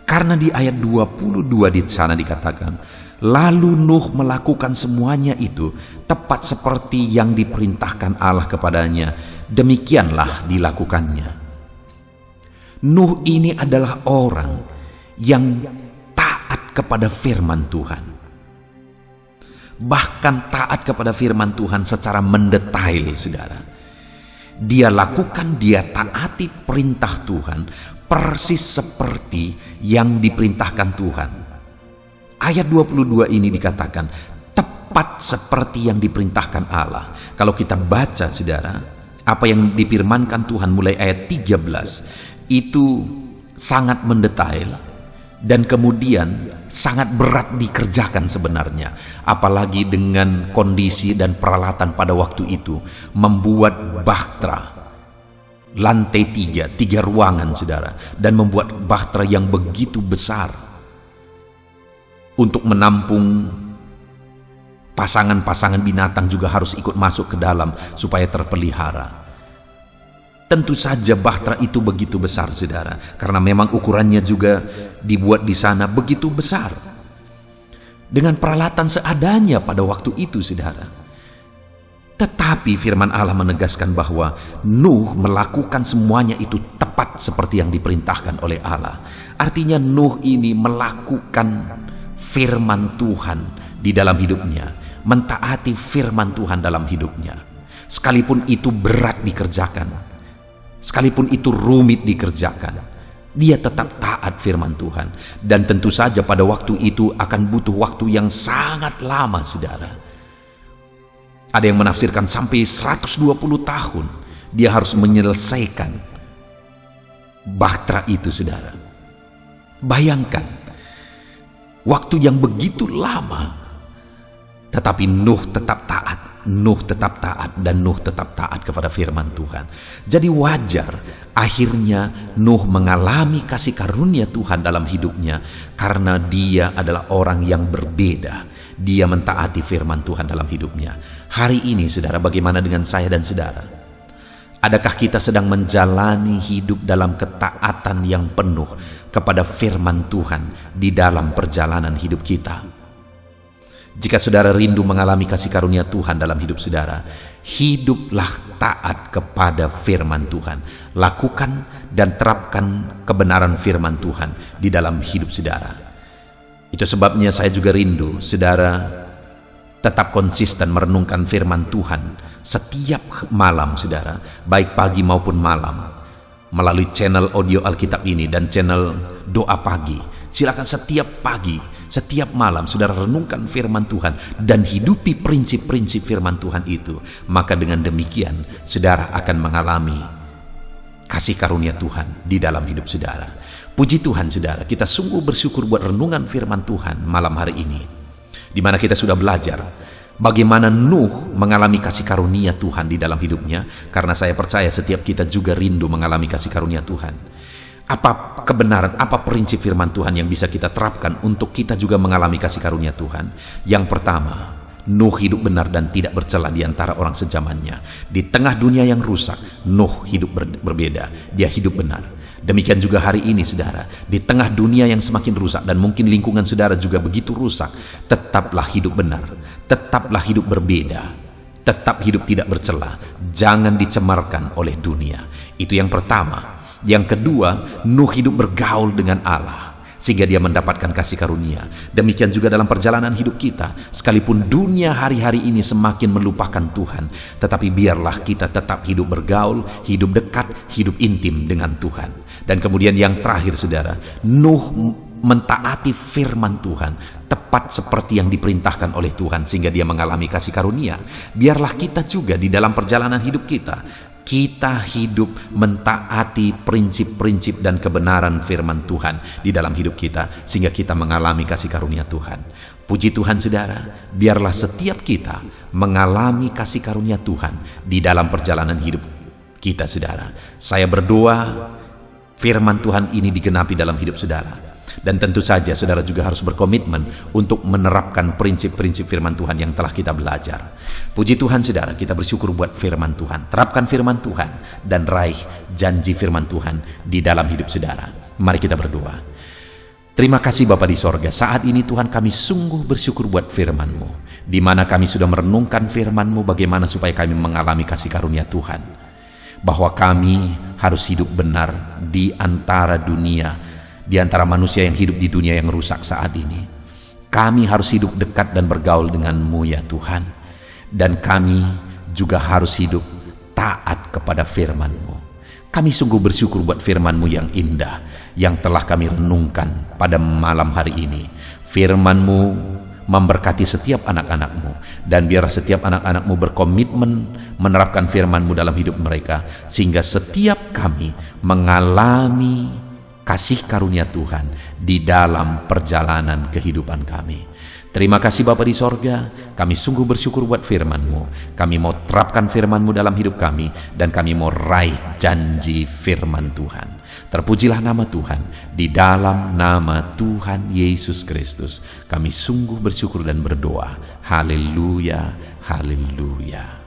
Karena di ayat 22 di sana dikatakan, lalu Nuh melakukan semuanya itu tepat seperti yang diperintahkan Allah kepadanya. Demikianlah dilakukannya. Nuh ini adalah orang yang taat kepada firman Tuhan. Bahkan taat kepada firman Tuhan secara mendetail, saudara. Dia lakukan, dia taati perintah Tuhan persis seperti yang diperintahkan Tuhan. Ayat 22 ini dikatakan tepat seperti yang diperintahkan Allah. Kalau kita baca, saudara, apa yang difirmankan Tuhan mulai ayat 13 itu sangat mendetail dan kemudian sangat berat dikerjakan sebenarnya. Apalagi dengan kondisi dan peralatan pada waktu itu, membuat bahtera lantai 3 ruangan, saudara, dan membuat bahtera yang begitu besar untuk menampung pasangan-pasangan binatang juga harus ikut masuk ke dalam supaya terpelihara. Tentu saja bahtera itu begitu besar, saudara, karena memang ukurannya juga dibuat di sana begitu besar. Dengan peralatan seadanya pada waktu itu, saudara. Tetapi firman Allah menegaskan bahwa Nuh melakukan semuanya itu tepat seperti yang diperintahkan oleh Allah. Artinya Nuh ini melakukan firman Tuhan di dalam hidupnya, mentaati firman Tuhan dalam hidupnya. Sekalipun itu berat dikerjakan, sekalipun itu rumit dikerjakan, dia tetap taat firman Tuhan. Dan tentu saja pada waktu itu akan butuh waktu yang sangat lama, saudara. Ada yang menafsirkan sampai 120 tahun dia harus menyelesaikan bahtera itu, saudara. Bayangkan waktu yang begitu lama, tetapi Nuh tetap taat. Nuh tetap taat dan Nuh tetap taat kepada firman Tuhan. Jadi wajar akhirnya Nuh mengalami kasih karunia Tuhan dalam hidupnya karena dia adalah orang yang berbeda. Dia mentaati firman Tuhan dalam hidupnya. Hari ini, saudara, bagaimana dengan saya dan saudara? Adakah kita sedang menjalani hidup dalam ketaatan yang penuh kepada firman Tuhan di dalam perjalanan hidup kita? Jika saudara rindu mengalami kasih karunia Tuhan dalam hidup saudara, hiduplah taat kepada firman Tuhan. Lakukan dan terapkan kebenaran firman Tuhan di dalam hidup saudara. Itu sebabnya saya juga rindu saudara tetap konsisten merenungkan firman Tuhan setiap malam, saudara, baik pagi maupun malam, melalui channel audio Alkitab ini dan channel doa pagi. Silakan setiap pagi, setiap malam saudara renungkan firman Tuhan dan hidupi prinsip-prinsip firman Tuhan itu. Maka dengan demikian saudara akan mengalami kasih karunia Tuhan di dalam hidup saudara. Puji Tuhan, saudara, kita sungguh bersyukur buat renungan firman Tuhan malam hari ini, di mana kita sudah belajar bagaimana Nuh mengalami kasih karunia Tuhan di dalam hidupnya. Karena saya percaya setiap kita juga rindu mengalami kasih karunia Tuhan. Apa kebenaran, apa prinsip firman Tuhan yang bisa kita terapkan untuk kita juga mengalami kasih karunia Tuhan? Yang pertama, Nuh hidup benar dan tidak bercela di antara orang sejamannya. Di tengah dunia yang rusak, Nuh hidup berbeda. Dia hidup benar. Demikian juga hari ini, saudara, di tengah dunia yang semakin rusak dan mungkin lingkungan saudara juga begitu rusak, tetaplah hidup benar, tetaplah hidup berbeda, tetap hidup tidak bercela, jangan dicemarkan oleh dunia. Itu yang pertama. Yang kedua, Nuh hidup bergaul dengan Allah sehingga dia mendapatkan kasih karunia. Demikian juga dalam perjalanan hidup kita, sekalipun dunia hari-hari ini semakin melupakan Tuhan, tetapi biarlah kita tetap hidup bergaul, hidup dekat, hidup intim dengan Tuhan. Dan kemudian yang terakhir saudara, Nuh mentaati firman Tuhan tepat seperti yang diperintahkan oleh Tuhan sehingga dia mengalami kasih karunia. Biarlah kita juga di dalam perjalanan hidup kita hidup mentaati prinsip-prinsip dan kebenaran firman Tuhan di dalam hidup kita sehingga kita mengalami kasih karunia Tuhan. Puji Tuhan saudara, biarlah setiap kita mengalami kasih karunia Tuhan di dalam perjalanan hidup kita saudara. Saya berdoa firman Tuhan ini digenapi dalam hidup saudara. Dan tentu saja saudara juga harus berkomitmen untuk menerapkan prinsip-prinsip firman Tuhan yang telah kita belajar. Puji Tuhan saudara, kita bersyukur buat firman Tuhan. Terapkan firman Tuhan dan raih janji firman Tuhan di dalam hidup saudara. Mari kita berdoa. Terima kasih Bapa di sorga, saat ini Tuhan kami sungguh bersyukur buat firman-Mu, di mana kami sudah merenungkan firman-Mu bagaimana supaya kami mengalami kasih karunia Tuhan. Bahwa kami harus hidup benar di antara dunia, di antara manusia yang hidup di dunia yang rusak saat ini. Kami harus hidup dekat dan bergaul dengan-Mu ya Tuhan. Dan kami juga harus hidup taat kepada firman-Mu. Kami sungguh bersyukur buat firman-Mu yang indah, yang telah kami renungkan pada malam hari ini. Firman-Mu memberkati setiap anak-anak-Mu, dan biar setiap anak-anak-Mu berkomitmen menerapkan firman-Mu dalam hidup mereka, sehingga setiap kami mengalami kasih karunia Tuhan di dalam perjalanan kehidupan kami. Terima kasih Bapa di sorga, kami sungguh bersyukur buat firman-Mu. Kami mau terapkan firman-Mu dalam hidup kami, dan kami mau raih janji firman Tuhan. Terpujilah nama Tuhan, di dalam nama Tuhan Yesus Kristus kami sungguh bersyukur dan berdoa. Haleluya, haleluya.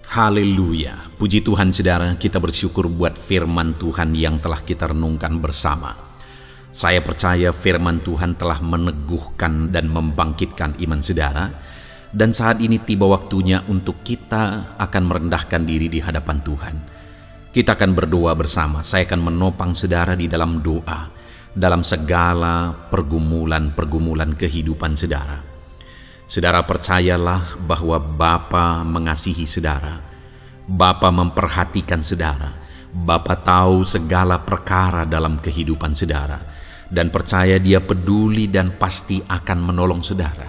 Haleluya, puji Tuhan saudara, kita bersyukur buat firman Tuhan yang telah kita renungkan bersama. Saya percaya firman Tuhan telah meneguhkan dan membangkitkan iman saudara, dan saat ini tiba waktunya untuk kita akan merendahkan diri di hadapan Tuhan. Kita akan berdoa bersama. Saya akan menopang saudara di dalam doa, dalam segala pergumulan-pergumulan kehidupan saudara. Saudara percayalah bahwa Bapa mengasihi saudara. Bapa memperhatikan saudara. Bapa tahu segala perkara dalam kehidupan saudara. Dan percaya Dia peduli dan pasti akan menolong saudara.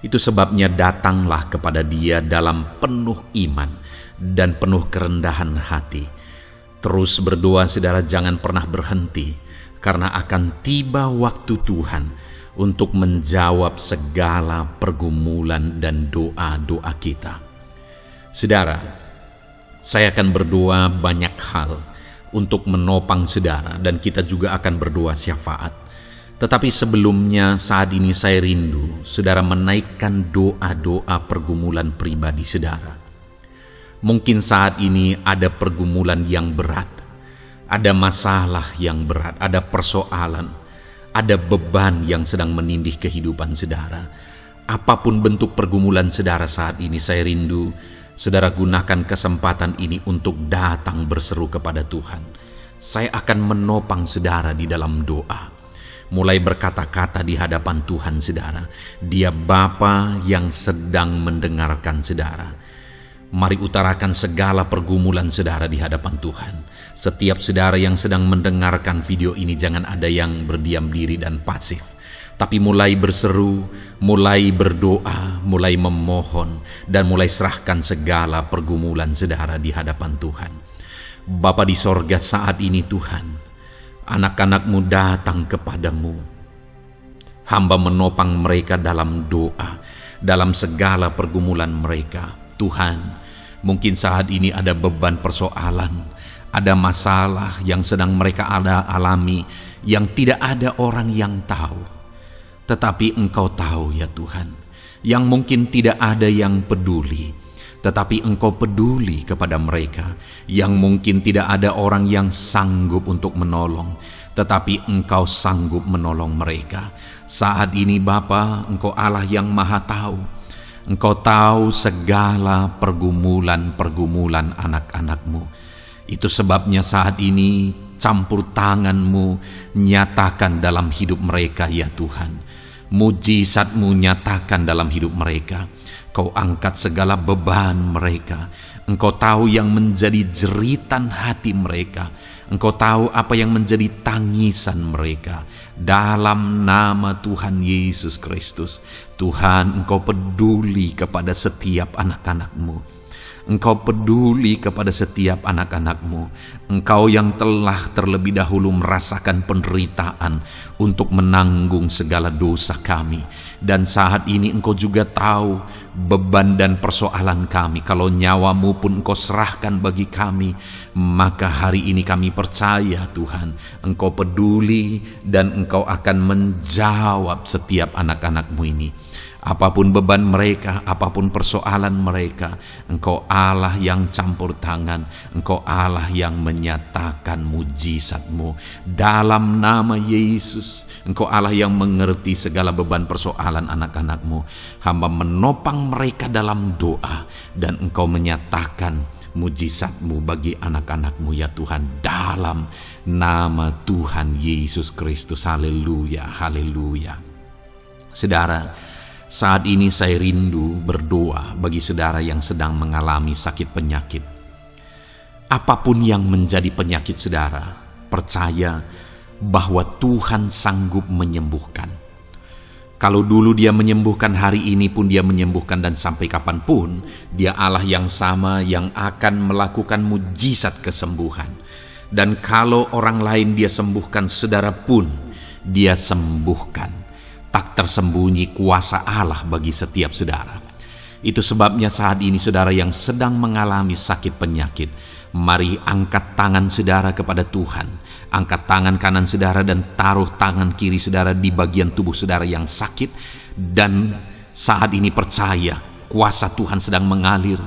Itu sebabnya datanglah kepada Dia dalam penuh iman dan penuh kerendahan hati. Terus berdoa saudara, jangan pernah berhenti. Karena akan tiba waktu Tuhan untuk menjawab segala pergumulan dan doa-doa kita. Saudara, saya akan berdoa banyak hal untuk menopang saudara, dan kita juga akan berdoa syafaat. Tetapi sebelumnya saat ini saya rindu saudara menaikkan doa-doa pergumulan pribadi saudara. Mungkin saat ini ada pergumulan yang berat, ada masalah yang berat, ada persoalan, ada beban yang sedang menindih kehidupan saudara. Apapun bentuk pergumulan saudara saat ini, saya rindu saudara gunakan kesempatan ini untuk datang berseru kepada Tuhan. Saya akan menopang saudara di dalam doa. Mulai berkata-kata di hadapan Tuhan saudara. Dia Bapa yang sedang mendengarkan saudara. Mari utarakan segala pergumulan saudara di hadapan Tuhan. Setiap saudara yang sedang mendengarkan video ini, jangan ada yang berdiam diri dan pasif, tapi mulai berseru, mulai berdoa, mulai memohon, dan mulai serahkan segala pergumulan saudara di hadapan Tuhan. Bapa di sorga, saat ini Tuhan, anak-anak-Mu datang kepadamu. Hamba menopang mereka dalam doa, dalam segala pergumulan mereka. Tuhan, mungkin saat ini ada beban persoalan, ada masalah yang sedang mereka alami, yang tidak ada orang yang tahu. Tetapi Engkau tahu ya Tuhan, yang mungkin tidak ada yang peduli, tetapi Engkau peduli kepada mereka. Yang mungkin tidak ada orang yang sanggup untuk menolong, tetapi Engkau sanggup menolong mereka. Saat ini Bapa, Engkau Allah yang Maha Tahu. Engkau tahu segala pergumulan-pergumulan anak-anak-Mu. Itu sebabnya saat ini campur tangan-Mu nyatakan dalam hidup mereka ya Tuhan. Mujizat-Mu nyatakan dalam hidup mereka. Kau angkat segala beban mereka. Engkau tahu yang menjadi jeritan hati mereka. Engkau tahu apa yang menjadi tangisan mereka. Dalam nama Tuhan Yesus Kristus, Tuhan, Engkau peduli kepada setiap anak-anak-Mu. Engkau peduli kepada setiap anak-anak-Mu. Engkau yang telah terlebih dahulu merasakan penderitaan untuk menanggung segala dosa kami. Dan saat ini Engkau juga tahu beban dan persoalan kami. Kalau nyawa-Mu pun Engkau serahkan bagi kami, maka hari ini kami percaya Tuhan, Engkau peduli dan Engkau akan menjawab setiap anak-anak-Mu ini. Apapun beban mereka, apapun persoalan mereka, Engkau Allah yang campur tangan, Engkau Allah yang menyatakan mujizat-Mu. Dalam nama Yesus, Engkau Allah yang mengerti segala beban persoalan anak-anak-Mu. Hamba menopang mereka dalam doa, dan Engkau menyatakan mujizat-Mu bagi anak-anak-Mu ya Tuhan, dalam nama Tuhan Yesus Kristus. Haleluya, haleluya. Saudara, saat ini saya rindu berdoa bagi saudara yang sedang mengalami sakit penyakit. Apapun yang menjadi penyakit saudara, percaya bahwa Tuhan sanggup menyembuhkan. Kalau dulu Dia menyembuhkan, hari ini pun Dia menyembuhkan, dan sampai kapanpun Dia Allah yang sama yang akan melakukan mujizat kesembuhan. Dan kalau orang lain Dia sembuhkan, saudara pun Dia sembuhkan. Tak tersembunyi kuasa Allah bagi setiap saudara. Itu sebabnya saat ini saudara yang sedang mengalami sakit penyakit, mari angkat tangan saudara kepada Tuhan. Angkat tangan kanan saudara dan taruh tangan kiri saudara di bagian tubuh saudara yang sakit. Dan saat ini percaya kuasa Tuhan sedang mengalir.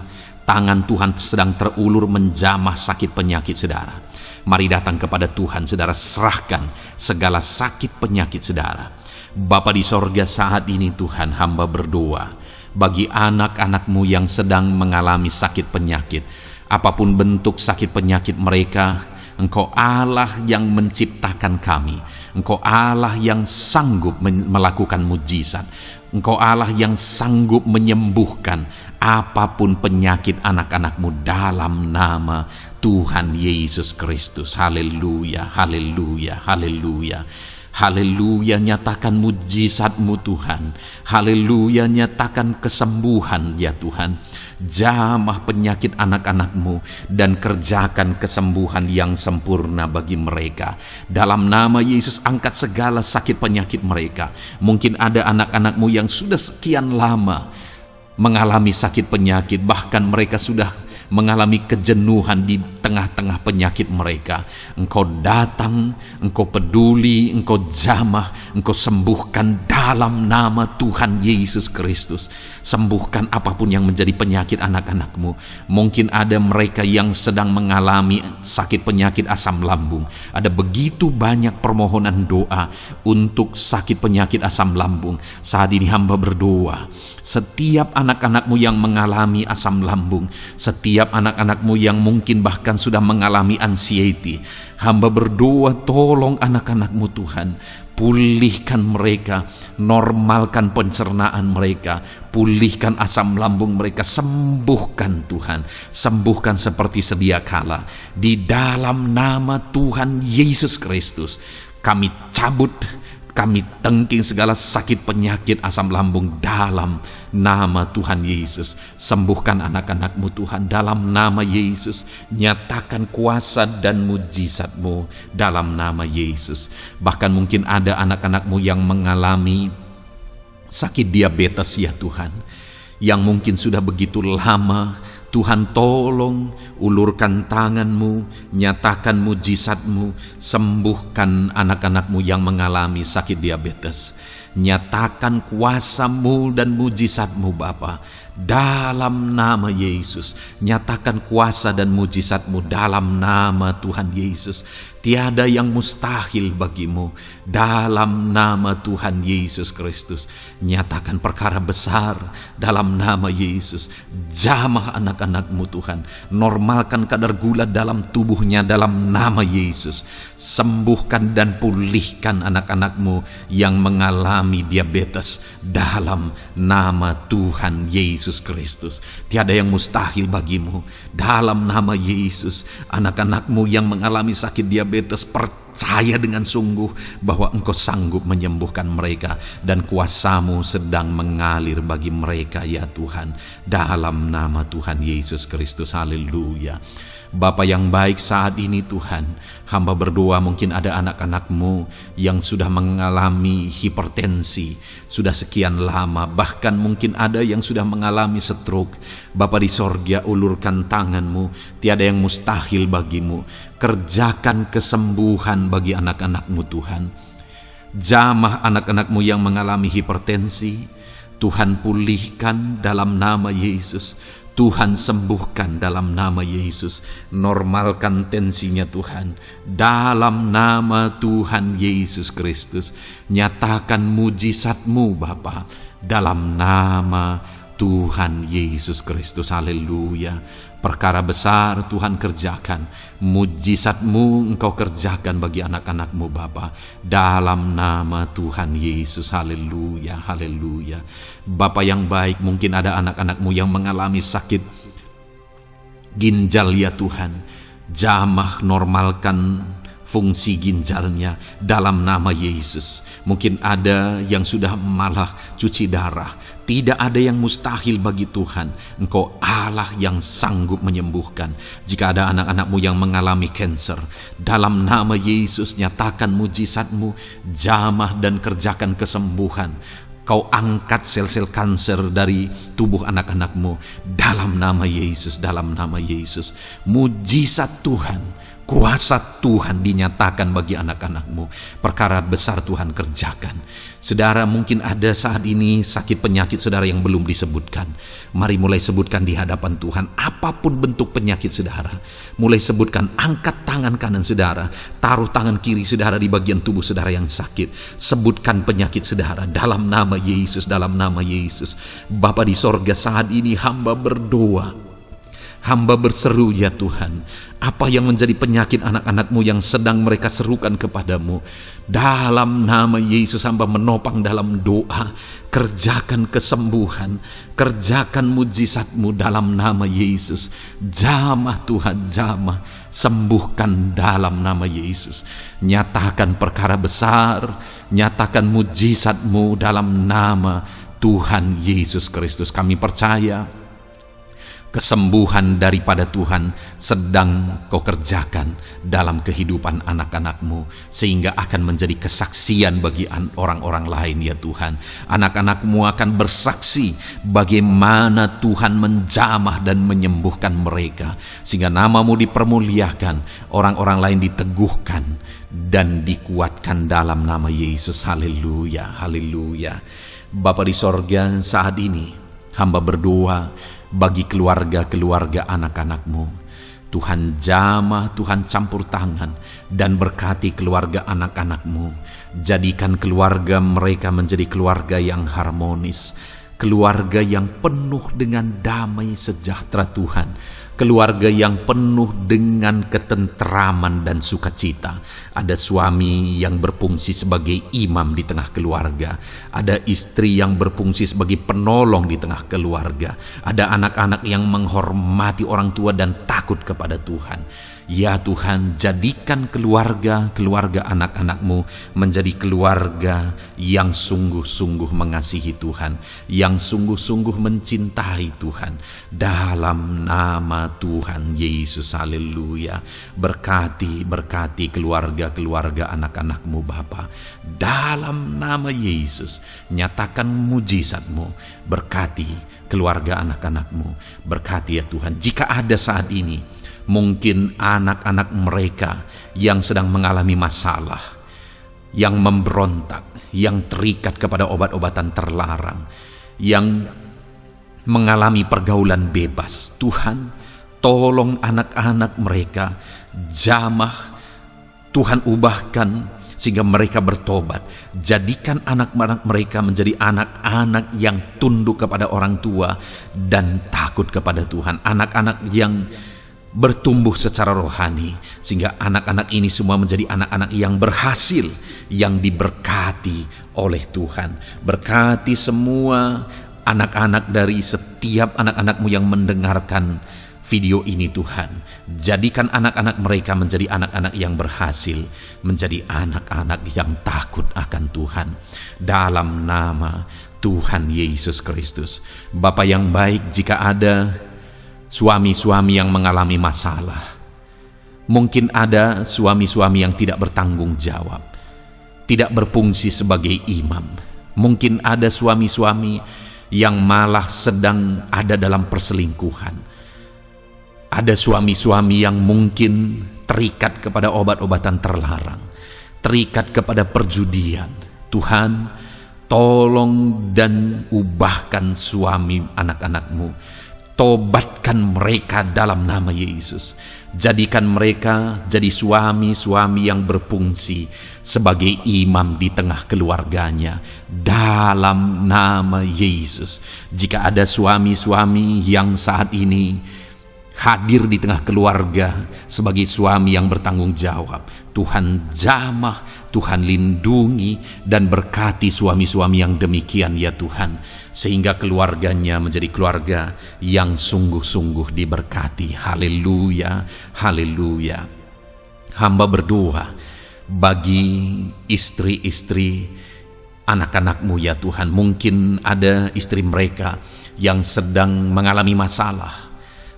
Tangan Tuhan sedang terulur menjamah sakit penyakit saudara. Mari datang kepada Tuhan saudara, serahkan segala sakit penyakit saudara. Bapa di sorga, saat ini Tuhan, hamba berdoa bagi anak-anak-Mu yang sedang mengalami sakit penyakit. Apapun bentuk sakit penyakit mereka, Engkau Allah yang menciptakan kami. Engkau Allah yang sanggup melakukan mujizat. Engkau Allah yang sanggup menyembuhkan apapun penyakit anak-anak-Mu dalam nama Tuhan Yesus Kristus. Haleluya, haleluya, haleluya. Haleluya, nyatakan mujizat-Mu Tuhan. Haleluya, nyatakan kesembuhan ya Tuhan. Jamah penyakit anak-anak-Mu dan kerjakan kesembuhan yang sempurna bagi mereka. Dalam nama Yesus, angkat segala sakit penyakit mereka. Mungkin ada anak-anak-Mu yang sudah sekian lama mengalami sakit penyakit, bahkan mereka sudah mengalami kejenuhan di tengah-tengah penyakit mereka. Engkau datang, Engkau peduli, Engkau jamah, Engkau sembuhkan dalam nama Tuhan Yesus Kristus. Sembuhkan apapun yang menjadi penyakit anak-anak-Mu. Mungkin ada mereka yang sedang mengalami sakit penyakit asam lambung. Ada begitu banyak permohonan doa untuk sakit penyakit asam lambung. Saat ini hamba berdoa, setiap anak-anak-Mu yang mengalami asam lambung, setiap anak-anak-Mu yang mungkin bahkan sudah mengalami anxiety, hamba berdoa, tolong anak-anak-Mu Tuhan, pulihkan mereka, normalkan pencernaan mereka, pulihkan asam lambung mereka, sembuhkan Tuhan, sembuhkan seperti sedia kala. Di dalam nama Tuhan Yesus Kristus, kami cabut, kami tengking segala sakit penyakit asam lambung dalam nama Tuhan Yesus. Sembuhkan anak-anak-Mu Tuhan dalam nama Yesus. Nyatakan kuasa dan mujizat-Mu dalam nama Yesus. Bahkan mungkin ada anak-anak-Mu yang mengalami sakit diabetes ya Tuhan, yang mungkin sudah begitu lama. Tuhan, tolong ulurkan tangan-Mu, nyatakan mujizat-Mu, sembuhkan anak-anak-Mu yang mengalami sakit diabetes. Nyatakan kuasa-Mu dan mujizat-Mu Bapa dalam nama Yesus. Nyatakan kuasa dan mujizat-Mu dalam nama Tuhan Yesus. Tiada yang mustahil bagimu dalam nama Tuhan Yesus Kristus. Nyatakan perkara besar dalam nama Yesus. Jamah anak-anak-Mu Tuhan. Normalkan kadar gula dalam tubuhnya dalam nama Yesus. Sembuhkan dan pulihkan anak-anak-Mu yang mengalami diabetes dalam nama Tuhan Yesus Kristus. Tiada yang mustahil bagimu dalam nama Yesus. Anak-anak-Mu yang mengalami sakit diabetes, percaya dengan sungguh bahwa Engkau sanggup menyembuhkan mereka dan kuasa-Mu sedang mengalir bagi mereka ya Tuhan, dalam nama Tuhan Yesus Kristus. Haleluya. Bapa yang baik, saat ini Tuhan, hamba berdoa mungkin ada anak-anak-Mu yang sudah mengalami hipertensi sudah sekian lama, bahkan mungkin ada yang sudah mengalami stroke. Bapa di sorga, ulurkan tangan-Mu, tiada yang mustahil bagimu. Kerjakan kesembuhan bagi anak-anak-Mu Tuhan. Jamah anak-anak-Mu yang mengalami hipertensi, Tuhan pulihkan dalam nama Yesus. Tuhan sembuhkan dalam nama Yesus. Normalkan tensinya Tuhan dalam nama Tuhan Yesus Kristus. Nyatakan mujizat-Mu Bapa dalam nama Tuhan Yesus Kristus. Haleluya. Perkara besar Tuhan kerjakan, mujizat-Mu Engkau kerjakan bagi anak-anak-Mu Bapa, dalam nama Tuhan Yesus. Haleluya, haleluya. Bapa yang baik, mungkin ada anak-anak-Mu yang mengalami sakit ginjal ya Tuhan. Jamah normalkan fungsi ginjalnya dalam nama Yesus. Mungkin ada yang sudah malah cuci darah. Tidak ada yang mustahil bagi Tuhan. Engkau Allah yang sanggup menyembuhkan. Jika ada anak-anak-Mu yang mengalami kanker, dalam nama Yesus nyatakan mujizat-Mu, jamah dan kerjakan kesembuhan. Kau angkat sel-sel kanker dari tubuh anak-anak-Mu dalam nama Yesus, dalam nama Yesus. Mujizat Tuhan, kuasa Tuhan dinyatakan bagi anak-anak-Mu. Perkara besar Tuhan kerjakan. Saudara, mungkin ada saat ini sakit penyakit saudara yang belum disebutkan. Mari mulai sebutkan di hadapan Tuhan. Apapun bentuk penyakit saudara, mulai sebutkan. Angkat tangan kanan saudara, taruh tangan kiri saudara di bagian tubuh saudara yang sakit. Sebutkan penyakit saudara dalam nama Yesus, dalam nama Yesus. Bapa di sorga, saat ini hamba berdoa, hamba berseru ya Tuhan, apa yang menjadi penyakit anak-anak-Mu yang sedang mereka serukan kepadamu, dalam nama Yesus hamba menopang dalam doa. Kerjakan kesembuhan, kerjakan mujizat-Mu dalam nama Yesus. Jamah Tuhan, jamah, sembuhkan dalam nama Yesus. Nyatakan perkara besar, nyatakan mujizat-Mu dalam nama Tuhan Yesus Kristus. Kami percaya kesembuhan daripada Tuhan sedang Kau kerjakan dalam kehidupan anak-anak-Mu, sehingga akan menjadi kesaksian bagi orang-orang lain ya Tuhan. Anak-anak-Mu akan bersaksi bagaimana Tuhan menjamah dan menyembuhkan mereka, sehingga nama-Mu dipermuliakan, orang-orang lain diteguhkan dan dikuatkan dalam nama Yesus. Haleluya, haleluya. Bapa di sorga, saat ini hamba berdoa bagi keluarga-keluarga anak-anak-Mu. Tuhan jamah, Tuhan campur tangan dan berkati keluarga anak-anak-Mu. Jadikan keluarga mereka menjadi keluarga yang harmonis, keluarga yang penuh dengan damai sejahtera Tuhan. Keluarga yang penuh dengan ketentraman dan sukacita. Ada suami yang berfungsi sebagai imam di tengah keluarga. Ada istri yang berfungsi sebagai penolong di tengah keluarga. Ada anak-anak yang menghormati orang tua dan takut kepada Tuhan. Ya Tuhan, jadikan keluarga anak-anak-Mu menjadi keluarga yang sungguh-sungguh mengasihi Tuhan, yang sungguh-sungguh mencintai Tuhan, dalam nama Tuhan Yesus. Haleluya. Berkati keluarga anak-anak-Mu Bapa, dalam nama Yesus. Nyatakan mujizat-Mu, berkati keluarga anak-anak-Mu. Berkati ya Tuhan. Jika ada saat ini mungkin anak-anak mereka yang sedang mengalami masalah, yang memberontak, yang terikat kepada obat-obatan terlarang, yang mengalami pergaulan bebas. Tuhan, tolong anak-anak mereka jamah. Tuhan, ubahkan sehingga mereka bertobat. Jadikan anak-anak mereka menjadi anak-anak yang tunduk kepada orang tua dan takut kepada Tuhan. Anak-anak yang bertumbuh secara rohani, sehingga anak-anak ini semua menjadi anak-anak yang berhasil, yang diberkati oleh Tuhan. Berkati semua anak-anak dari setiap anak-anak-Mu yang mendengarkan video ini, Tuhan. Jadikan anak-anak mereka menjadi anak-anak yang berhasil, menjadi anak-anak yang takut akan Tuhan. Dalam nama Tuhan Yesus Kristus. Bapa yang baik, jika ada suami-suami yang mengalami masalah, mungkin ada suami-suami yang tidak bertanggung jawab, tidak berfungsi sebagai imam. Mungkin ada suami-suami yang malah sedang ada dalam perselingkuhan. Ada suami-suami yang mungkin terikat kepada obat-obatan terlarang, terikat kepada perjudian. Tuhan, tolong dan ubahkan suami anak-anak-Mu. Tobatkan mereka dalam nama Yesus. Jadikan mereka jadi suami-suami yang berfungsi sebagai imam di tengah keluarganya, dalam nama Yesus. Jika ada suami-suami yang saat ini hadir di tengah keluarga sebagai suami yang bertanggung jawab, Tuhan jamah, Tuhan lindungi dan berkati suami-suami yang demikian ya Tuhan, sehingga keluarganya menjadi keluarga yang sungguh-sungguh diberkati. Haleluya, haleluya. Hamba berdoa bagi istri-istri anak-anak-Mu ya Tuhan. Mungkin ada istri mereka yang sedang mengalami masalah.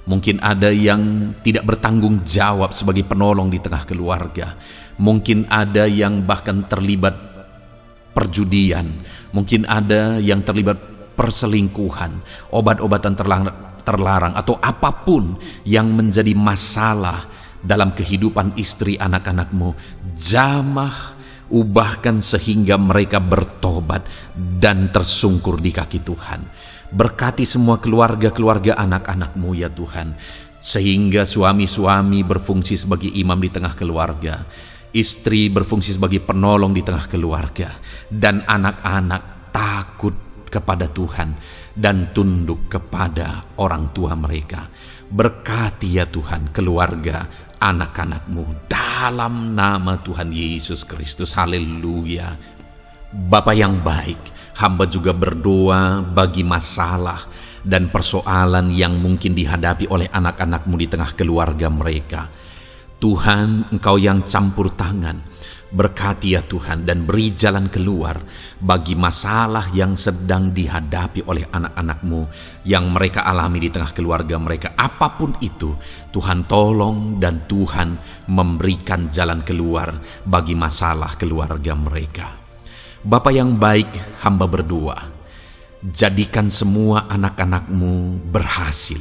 Mungkin ada yang tidak bertanggung jawab sebagai penolong di tengah keluarga. Mungkin ada yang bahkan terlibat perjudian. Mungkin ada yang terlibat perselingkuhan, obat-obatan terlarang, atau apapun yang menjadi masalah dalam kehidupan istri anak-anak-Mu. Jamah, ubahkan sehingga mereka bertobat dan tersungkur di kaki Tuhan. Berkati semua keluarga-keluarga anak-anak-Mu ya Tuhan, sehingga suami-suami berfungsi sebagai imam di tengah keluarga, istri berfungsi sebagai penolong di tengah keluarga, dan anak-anak takut kepada Tuhan dan tunduk kepada orang tua mereka. Berkati ya Tuhan keluarga anak-anak-Mu dalam nama Tuhan Yesus Kristus. Haleluya. Bapa yang baik, hamba juga berdoa bagi masalah dan persoalan yang mungkin dihadapi oleh anak-anak-Mu di tengah keluarga mereka. Tuhan, Engkau yang campur tangan, berkati ya Tuhan dan beri jalan keluar bagi masalah yang sedang dihadapi oleh anak-anak-Mu yang mereka alami di tengah keluarga mereka. Apapun itu, Tuhan tolong dan Tuhan memberikan jalan keluar bagi masalah keluarga mereka. Bapa yang baik, hamba berdoa, jadikan semua anak-anak-Mu berhasil.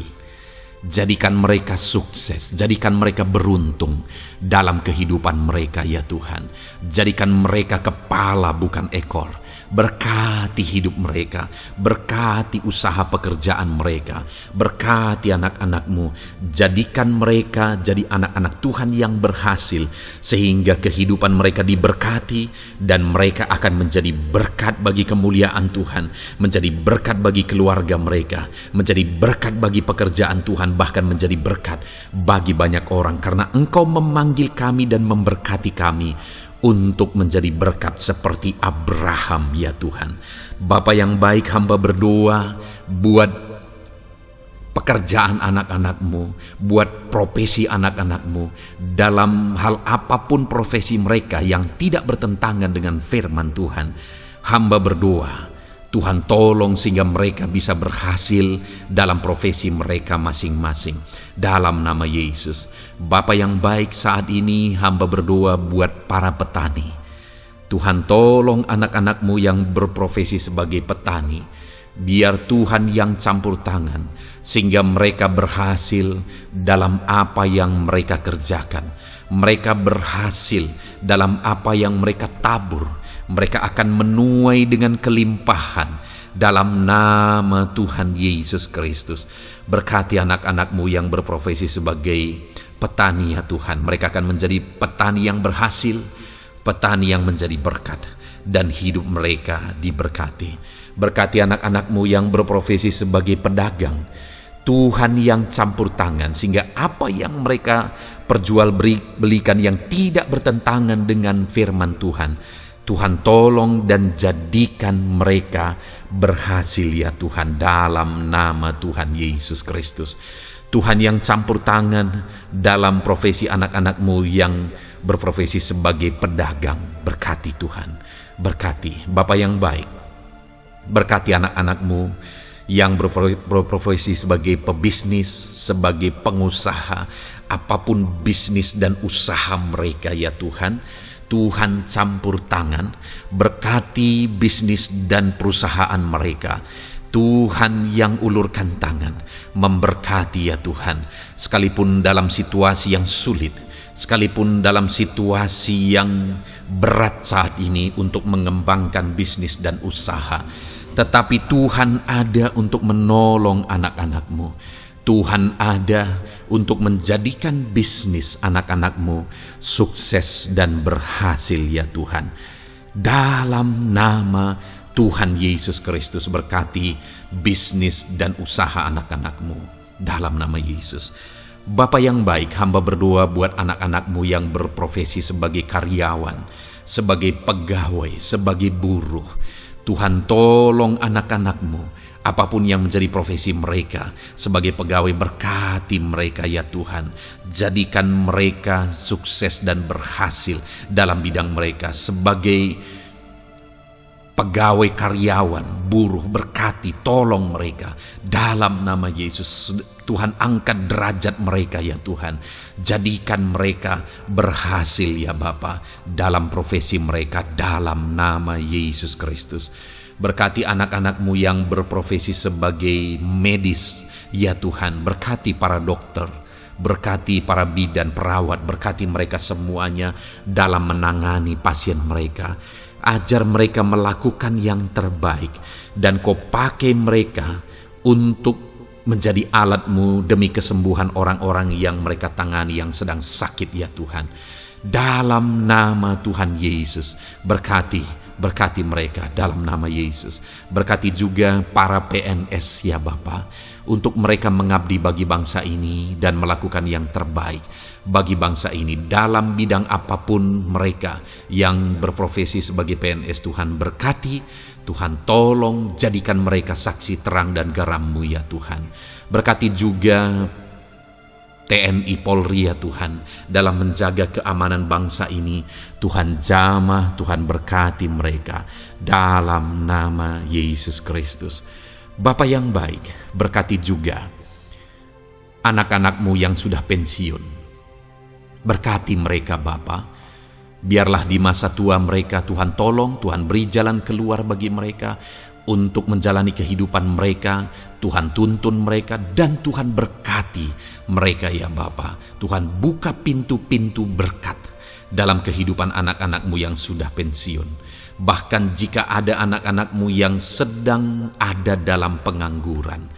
Jadikan mereka sukses, jadikan mereka beruntung dalam kehidupan mereka ya Tuhan. Jadikan mereka kepala bukan ekor. Berkati hidup mereka, berkati usaha pekerjaan mereka, berkati anak-anak-Mu. Jadikan mereka jadi anak-anak Tuhan yang berhasil, sehingga kehidupan mereka diberkati dan mereka akan menjadi berkat bagi kemuliaan Tuhan, menjadi berkat bagi keluarga mereka, menjadi berkat bagi pekerjaan Tuhan, bahkan menjadi berkat bagi banyak orang, karena Engkau memanggil kami dan memberkati kami untuk menjadi berkat seperti Abraham ya Tuhan. Bapa yang baik, hamba berdoa buat pekerjaan anak-anak-Mu, buat profesi anak-anak-Mu, dalam hal apapun profesi mereka yang tidak bertentangan dengan firman Tuhan. Hamba berdoa, Tuhan tolong sehingga mereka bisa berhasil dalam profesi mereka masing-masing. Dalam nama Yesus. Bapa yang baik, saat ini hamba berdoa buat para petani. Tuhan tolong anak-anak-Mu yang berprofesi sebagai petani. Biar Tuhan yang campur tangan, sehingga mereka berhasil dalam apa yang mereka kerjakan. Mereka berhasil dalam apa yang mereka tabur. Mereka akan menuai dengan kelimpahan dalam nama Tuhan Yesus Kristus. Berkati anak-anak-Mu yang berprofesi sebagai petani ya Tuhan. Mereka akan menjadi petani yang berhasil, petani yang menjadi berkat, dan hidup mereka diberkati. Berkati anak-anak-Mu yang berprofesi sebagai pedagang, Tuhan yang campur tangan, sehingga apa yang mereka perjualbelikan yang tidak bertentangan dengan firman Tuhan, Tuhan tolong dan jadikan mereka berhasil ya Tuhan, dalam nama Tuhan Yesus Kristus. Tuhan yang campur tangan dalam profesi anak-anak-Mu yang berprofesi sebagai pedagang, berkati Tuhan, berkati Bapa yang baik, berkati anak-anak-Mu yang berprofesi sebagai pebisnis, sebagai pengusaha, apapun bisnis dan usaha mereka ya Tuhan, Tuhan campur tangan, berkati bisnis dan perusahaan mereka. Tuhan yang ulurkan tangan, memberkati ya Tuhan, sekalipun dalam situasi yang sulit, sekalipun dalam situasi yang berat saat ini untuk mengembangkan bisnis dan usaha, tetapi Tuhan ada untuk menolong anak-anak-Mu. Tuhan ada untuk menjadikan bisnis anak-anak-Mu sukses dan berhasil ya Tuhan. Dalam nama Tuhan Yesus Kristus, berkati bisnis dan usaha anak-anak-Mu dalam nama Yesus. Bapa yang baik, hamba berdoa buat anak-anak-Mu yang berprofesi sebagai karyawan, sebagai pegawai, sebagai buruh. Tuhan tolong anak-anak-Mu, apapun yang menjadi profesi mereka, sebagai pegawai berkati mereka ya Tuhan. Jadikan mereka sukses dan berhasil dalam bidang mereka. Sebagai pegawai karyawan, buruh, berkati, tolong mereka dalam nama Yesus. Tuhan angkat derajat mereka ya Tuhan. Jadikan mereka berhasil ya Bapa dalam profesi mereka dalam nama Yesus Kristus. Berkati anak-anak-Mu yang berprofesi sebagai medis ya Tuhan. Berkati para dokter, berkati para bidan, perawat, berkati mereka semuanya dalam menangani pasien mereka. Ajar mereka melakukan yang terbaik, dan Kau pakai mereka untuk menjadi alat-Mu demi kesembuhan orang-orang yang mereka tangani yang sedang sakit ya Tuhan. Dalam nama Tuhan Yesus, berkati mereka dalam nama Yesus. Berkati juga para PNS ya Bapa, untuk mereka mengabdi bagi bangsa ini dan melakukan yang terbaik bagi bangsa ini dalam bidang apapun mereka yang berprofesi sebagai PNS. Tuhan berkati, Tuhan tolong jadikan mereka saksi terang dan garam-Mu ya Tuhan. Berkati juga TNI Polri ya Tuhan, dalam menjaga keamanan bangsa ini. Tuhan jamah, Tuhan berkati mereka dalam nama Yesus Kristus. Bapa yang baik, berkati juga anak-anak-Mu yang sudah pensiun. Berkati mereka Bapa. Biarlah di masa tua mereka Tuhan tolong, Tuhan beri jalan keluar bagi mereka untuk menjalani kehidupan mereka. Tuhan tuntun mereka dan Tuhan berkati mereka ya Bapa. Tuhan buka pintu-pintu berkat dalam kehidupan anak-anak-Mu yang sudah pensiun. Bahkan jika ada anak-anak-Mu yang sedang ada dalam pengangguran,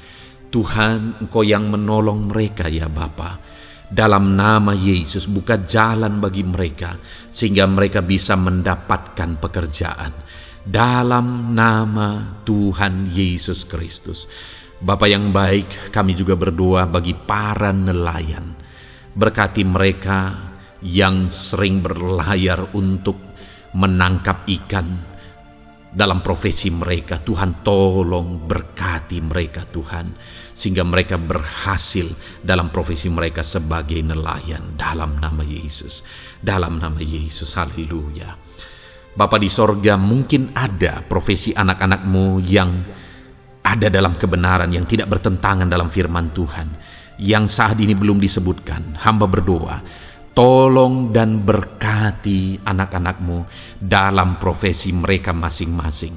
Tuhan Engkau yang menolong mereka ya Bapa. Dalam nama Yesus, buka jalan bagi mereka sehingga mereka bisa mendapatkan pekerjaan. Dalam nama Tuhan Yesus Kristus. Bapa yang baik, kami juga berdoa bagi para nelayan. Berkati mereka yang sering berlayar untuk menangkap ikan dalam profesi mereka. Tuhan tolong berkati mereka Tuhan, sehingga mereka berhasil dalam profesi mereka sebagai nelayan dalam nama Yesus. Dalam nama Yesus, haleluya. Bapa di sorga, mungkin ada profesi anak-anak-Mu yang ada dalam kebenaran, yang tidak bertentangan dalam firman Tuhan, yang saat ini belum disebutkan. Hamba berdoa, tolong dan berkati anak-anak-Mu dalam profesi mereka masing-masing.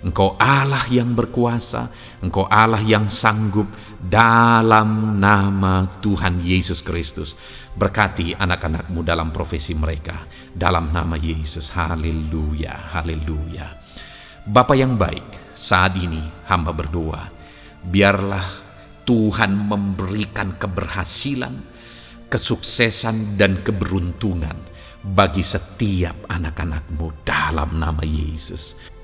Engkau Allah yang berkuasa, Engkau Allah yang sanggup, dalam nama Tuhan Yesus Kristus. Berkati anak-anak-Mu dalam profesi mereka, dalam nama Yesus. Haleluya, haleluya. Bapa yang baik, saat ini hamba berdoa, biarlah Tuhan memberikan keberhasilan, kesuksesan dan keberuntungan bagi setiap anak-anak-Mu dalam nama Yesus.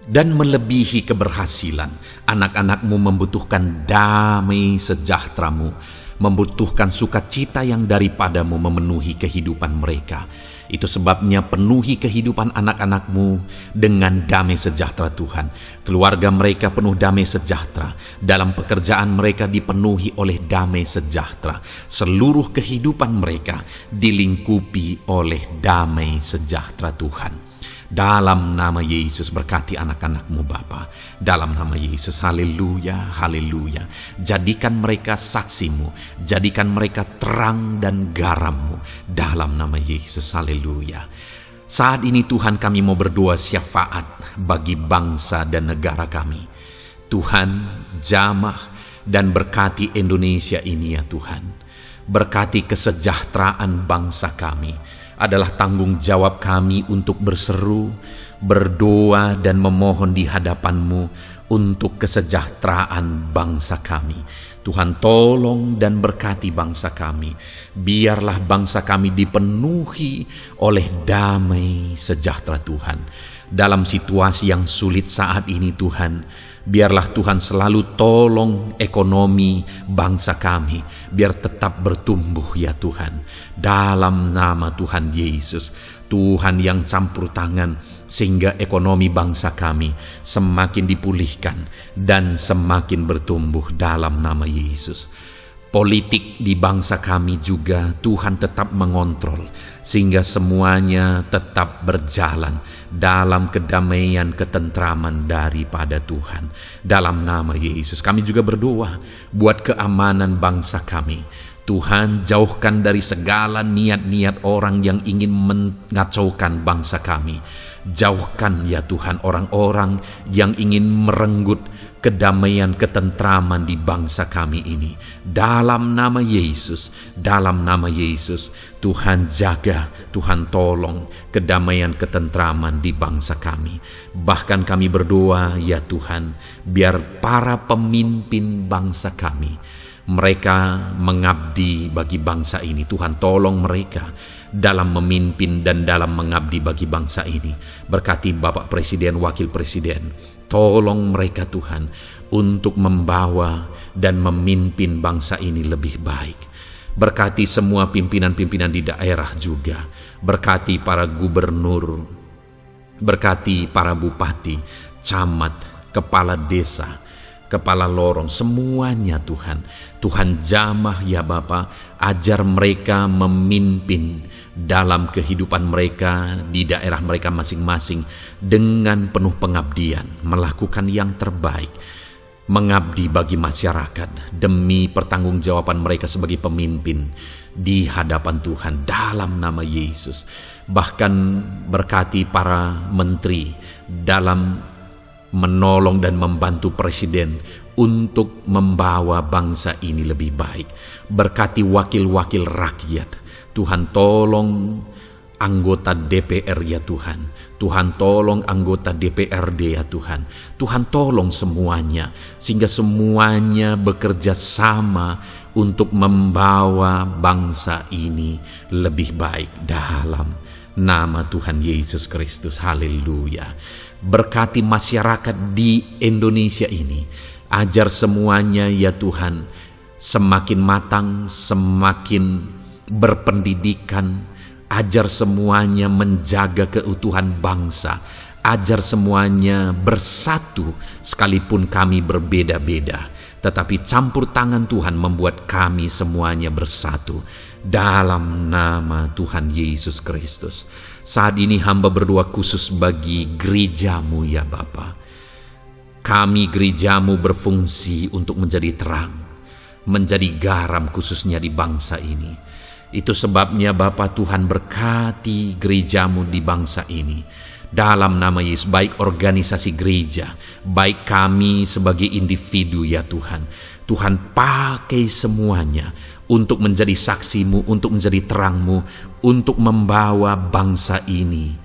Dan melebihi keberhasilan, anak-anak-Mu membutuhkan damai sejahtera-Mu, membutuhkan sukacita yang daripada-Mu memenuhi kehidupan mereka. Itu sebabnya penuhi kehidupan anak-anak-Mu dengan damai sejahtera Tuhan. Keluarga mereka penuh damai sejahtera. Dalam pekerjaan mereka dipenuhi oleh damai sejahtera. Seluruh kehidupan mereka dilingkupi oleh damai sejahtera Tuhan. Dalam nama Yesus, berkati anak-anak-Mu Bapa. Dalam nama Yesus, haleluya, haleluya. Jadikan mereka saksi-Mu, jadikan mereka terang dan garam-Mu. Dalam nama Yesus, haleluya. Saat ini Tuhan, kami mau berdoa syafaat bagi bangsa dan negara kami. Tuhan, jamah dan berkati Indonesia ini ya Tuhan. Berkati kesejahteraan bangsa kami. Adalah tanggung jawab kami untuk berseru, berdoa dan memohon di hadapan-Mu untuk kesejahteraan bangsa kami. Tuhan, tolong dan berkati bangsa kami. Biarlah bangsa kami dipenuhi oleh damai sejahtera Tuhan. Dalam situasi yang sulit saat ini Tuhan, biarlah Tuhan selalu tolong ekonomi bangsa kami, biar tetap bertumbuh ya Tuhan. Dalam nama Tuhan Yesus, Tuhan yang campur tangan, sehingga ekonomi bangsa kami semakin dipulihkan dan semakin bertumbuh dalam nama Yesus. Politik di bangsa kami juga Tuhan tetap mengontrol, sehingga semuanya tetap berjalan dalam kedamaian, ketentraman daripada Tuhan. Dalam nama Yesus kami juga berdoa buat keamanan bangsa kami. Tuhan, jauhkan dari segala niat-niat orang yang ingin mengacaukan bangsa kami. Jauhkan ya Tuhan orang-orang yang ingin merenggut kedamaian, ketentraman di bangsa kami ini. Dalam nama Yesus, dalam nama Yesus, Tuhan jaga, Tuhan tolong kedamaian, ketentraman di bangsa kami. Bahkan kami berdoa ya Tuhan, biar para pemimpin bangsa kami, mereka mengabdi bagi bangsa ini. Tuhan tolong mereka dalam memimpin dan dalam mengabdi bagi bangsa ini. Berkati Bapak Presiden, Wakil Presiden, tolong mereka Tuhan untuk membawa dan memimpin bangsa ini lebih baik. Berkati semua pimpinan-pimpinan di daerah juga. Berkati para gubernur, berkati para bupati, camat, kepala desa, kepala lorong, semuanya Tuhan. Tuhan jamah ya Bapa, ajar mereka memimpin dalam kehidupan mereka di daerah mereka masing-masing dengan penuh pengabdian, melakukan yang terbaik, mengabdi bagi masyarakat demi pertanggungjawaban mereka sebagai pemimpin di hadapan Tuhan dalam nama Yesus. Bahkan berkati para menteri dalam menolong dan membantu presiden untuk membawa bangsa ini lebih baik. Berkati wakil-wakil rakyat. Tuhan tolong anggota DPR ya Tuhan. Tuhan tolong anggota DPRD ya Tuhan. Tuhan tolong semuanya, sehingga semuanya bekerja sama untuk membawa bangsa ini lebih baik dalam nama Tuhan Yesus Kristus. Haleluya. Berkati masyarakat di Indonesia ini. Ajar semuanya ya Tuhan semakin matang, semakin berpendidikan. Ajar semuanya menjaga keutuhan bangsa. Ajar semuanya bersatu sekalipun kami berbeda-beda. Tetapi campur tangan Tuhan membuat kami semuanya bersatu. Dalam nama Tuhan Yesus Kristus. Saat ini hamba berdoa khusus bagi gerejamu ya Bapa. Kami gerejamu berfungsi untuk menjadi terang, menjadi garam khususnya di bangsa ini. Itu sebabnya Bapa Tuhan berkati gerejamu di bangsa ini. Dalam nama Yesus, baik organisasi gereja, baik kami sebagai individu ya Tuhan. Tuhan pakai semuanya untuk menjadi saksi-Mu, untuk menjadi terang-Mu, untuk membawa bangsa ini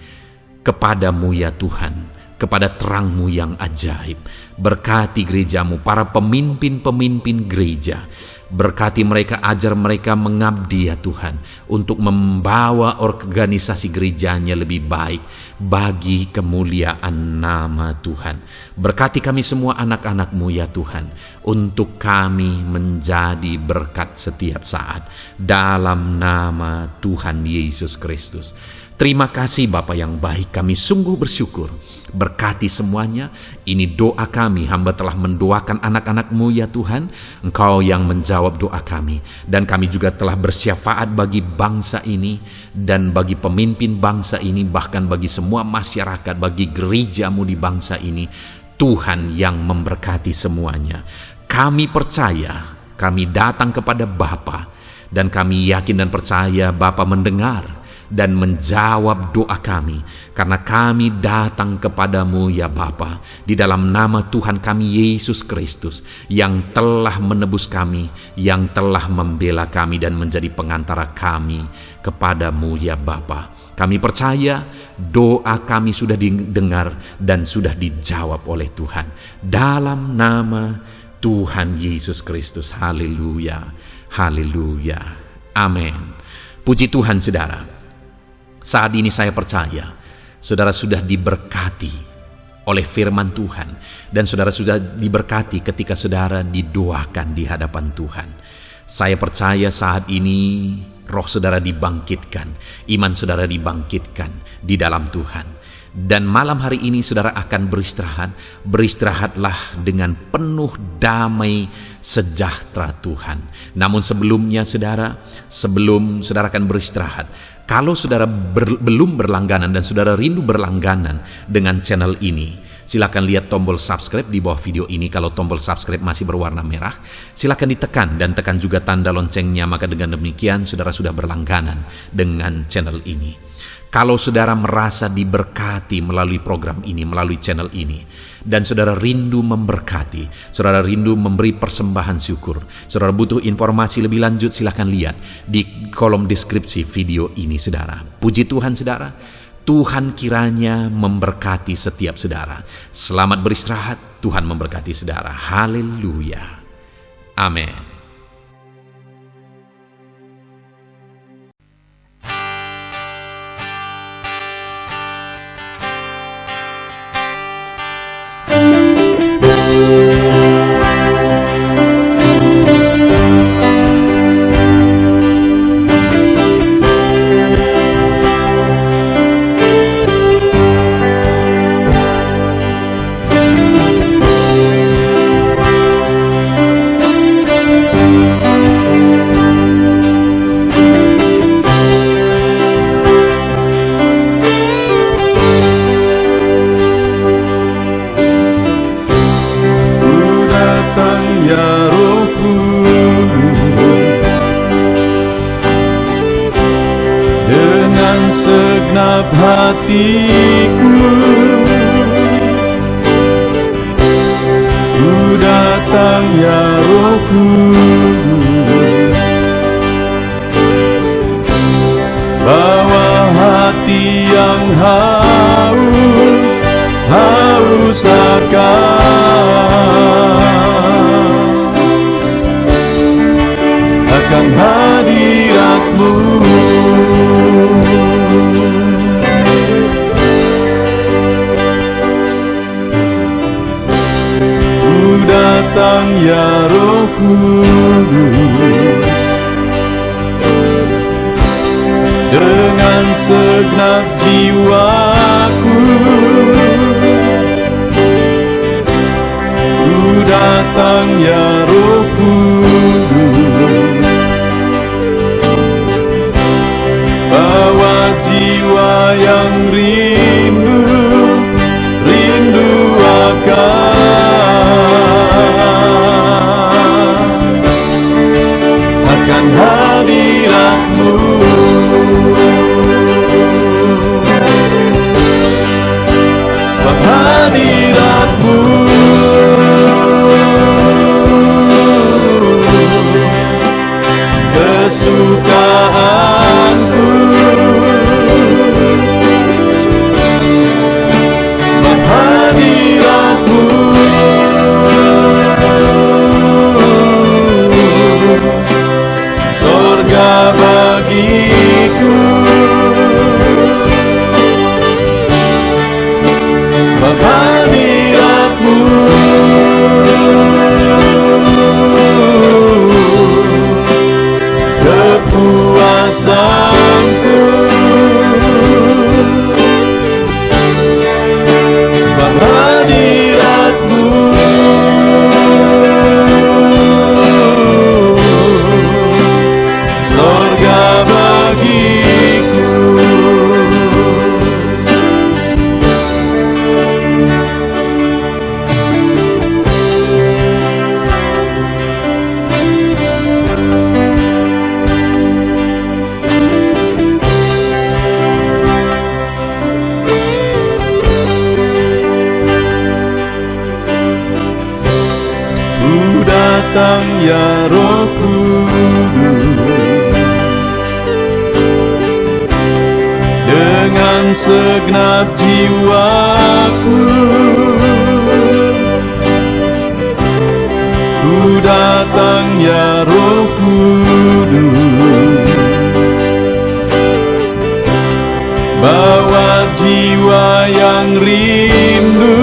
kepadamu ya Tuhan, kepada terang-Mu yang ajaib. Berkati gereja-Mu, para pemimpin-pemimpin gereja. Berkati mereka, ajar mereka mengabdi ya Tuhan, untuk membawa organisasi gerejanya lebih baik bagi kemuliaan nama Tuhan. Berkati kami semua anak-anak-Mu ya Tuhan, untuk kami menjadi berkat setiap saat. Dalam nama Tuhan Yesus Kristus. Terima kasih Bapa yang baik, kami sungguh bersyukur. Berkati semuanya, ini doa kami, hamba telah mendoakan anak-anak-Mu ya Tuhan, Engkau yang menjawab doa kami. Dan kami juga telah bersyafaat bagi bangsa ini, dan bagi pemimpin bangsa ini, bahkan bagi semua masyarakat, bagi gereja-Mu di bangsa ini. Tuhan yang memberkati semuanya. Kami percaya, kami datang kepada Bapa, dan kami yakin dan percaya Bapa mendengar dan menjawab doa kami, karena kami datang kepadamu ya Bapa, di dalam nama Tuhan kami Yesus Kristus, yang telah menebus kami, yang telah membela kami dan menjadi pengantara kami kepadamu ya Bapa. Kami percaya doa kami sudah didengar dan sudah dijawab oleh Tuhan, dalam nama Tuhan Yesus Kristus. Haleluya, haleluya, amin. Puji Tuhan saudara. Saat ini saya percaya saudara sudah diberkati oleh firman Tuhan, dan saudara sudah diberkati ketika saudara didoakan di hadapan Tuhan. Saya percaya saat ini roh saudara dibangkitkan, iman saudara dibangkitkan di dalam Tuhan. Dan malam hari ini saudara akan beristirahat. Beristirahatlah dengan penuh damai sejahtera Tuhan. Namun sebelumnya saudara, sebelum saudara akan beristirahat, kalau saudara belum berlangganan dan saudara rindu berlangganan dengan channel ini, silakan lihat tombol subscribe di bawah video ini. Kalau tombol subscribe masih berwarna merah, silakan ditekan dan tekan juga tanda loncengnya. Maka dengan demikian saudara sudah berlangganan dengan channel ini. Kalau saudara merasa diberkati melalui program ini, melalui channel ini, dan saudara rindu memberkati, saudara rindu memberi persembahan syukur, saudara butuh informasi lebih lanjut, silakan lihat di kolom deskripsi video ini saudara. Puji Tuhan saudara, Tuhan kiranya memberkati setiap saudara. Selamat beristirahat, Tuhan memberkati saudara. Haleluya, amin. Segenap hatiku ku datang ya Roh Kudus, bawa hati yang haus akan hadirat-Mu. Datang ya Roh Kudus, dengan segenap jiwaku ku datang ya Roh Kudus, bawa jiwa yang rindu akan hadirat-Mu. datang ya Roh Kudus, dengan segenap jiwaku ku datang ya Roh Kudus, bawa jiwa yang rindu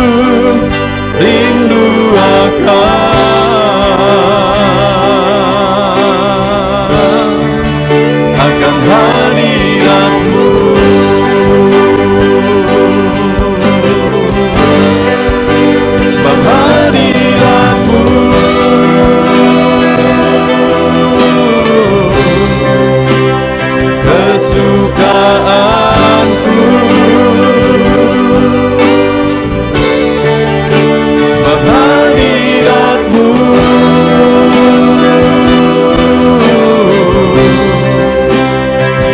akan hadirat-Mu. Sebab hadirat-Mu kesukaanku, sebab hadirat-Mu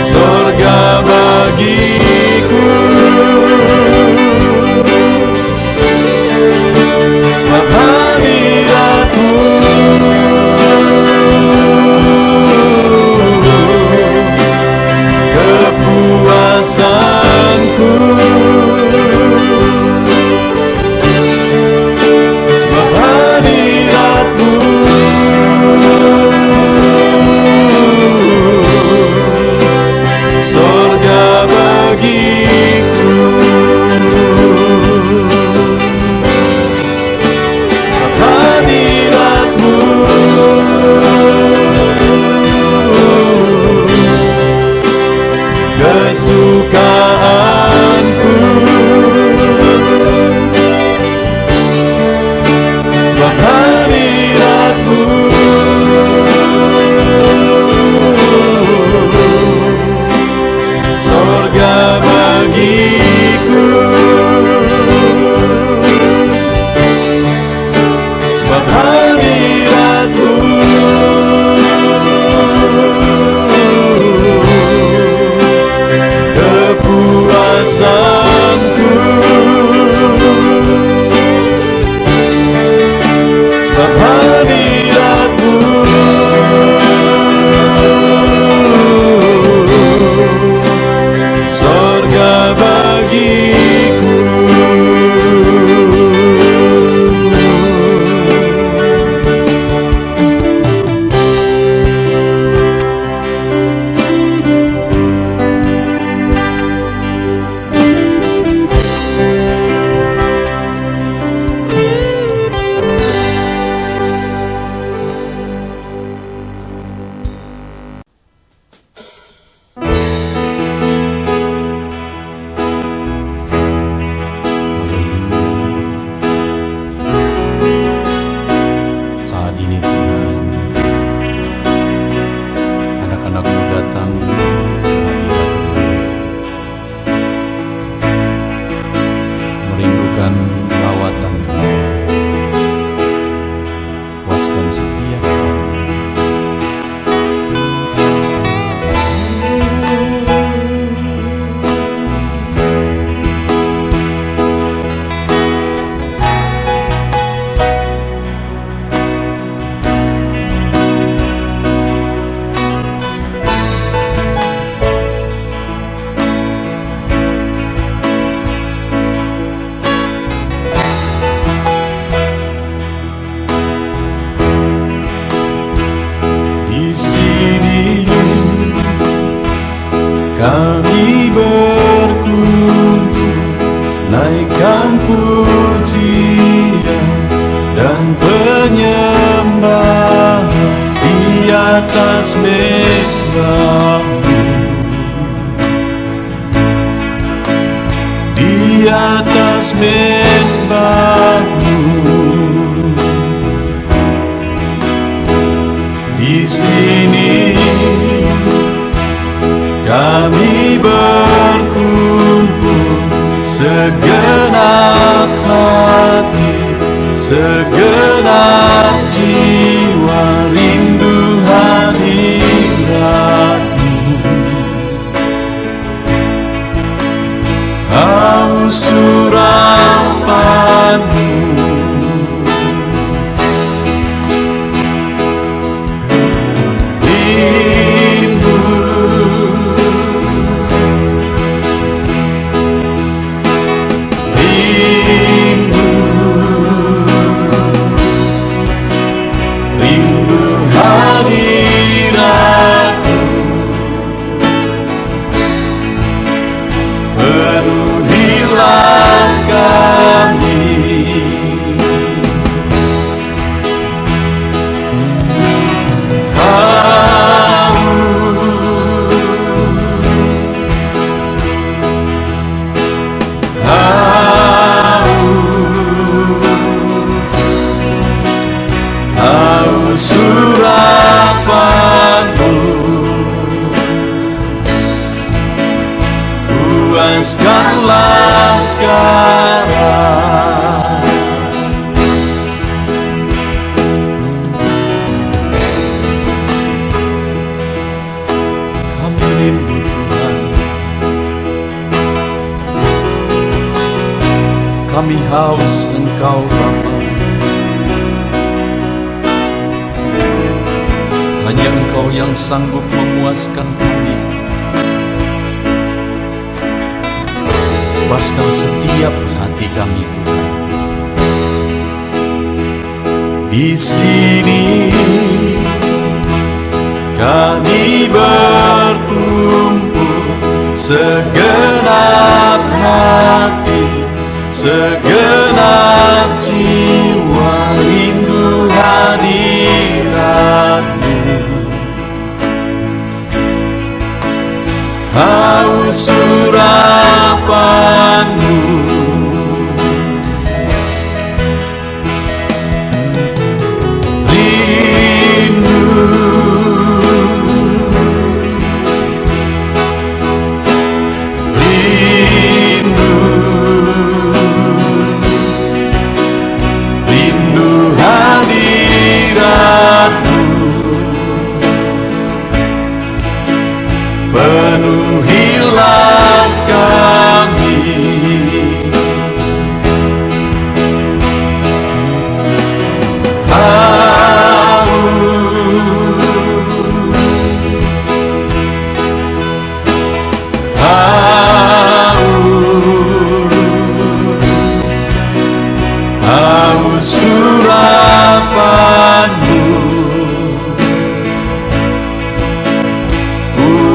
sorga bagiku, sebab hadirat-Mu kepuasanku, sebab hadirat-Mu sorga bagiku, sebab hadirat-Mu kesukaanku, sebab hadirat-Mu sorga bagiku, sebab hadirat-Mu kepuasanku, sebab hadirat-Mu sorga bagiku. Saat ini Tuhan, anak-anak-Mu datang ke hadirat-Mu, merindukan lawatan-Mu, puaskan setiap kami. Kami berkumpul, naikkan pujian dan penyembahan di atas mezbah-Mu, di atas mezbah-Mu. Di sini kami berkumpul, segenap hati, segenap jiwa rindu hadirat-Mu, haus surapan-Mu, haus urapan-Mu, puaskanlah sekarang. Kami rindu Tuhan, kami haus Engkau Bapa. Hanya Engkau yang sanggup memuaskan kami. Puaskan setiap hati kami Tuhan. Di sini kami berkumpul, segenap hati, segenap jiwa, rindu hadirat-Mu. Haus urapan-Mu, rindu, rindu, rindu hadirat-Mu. Penuhilah kami, haus urapan-Mu,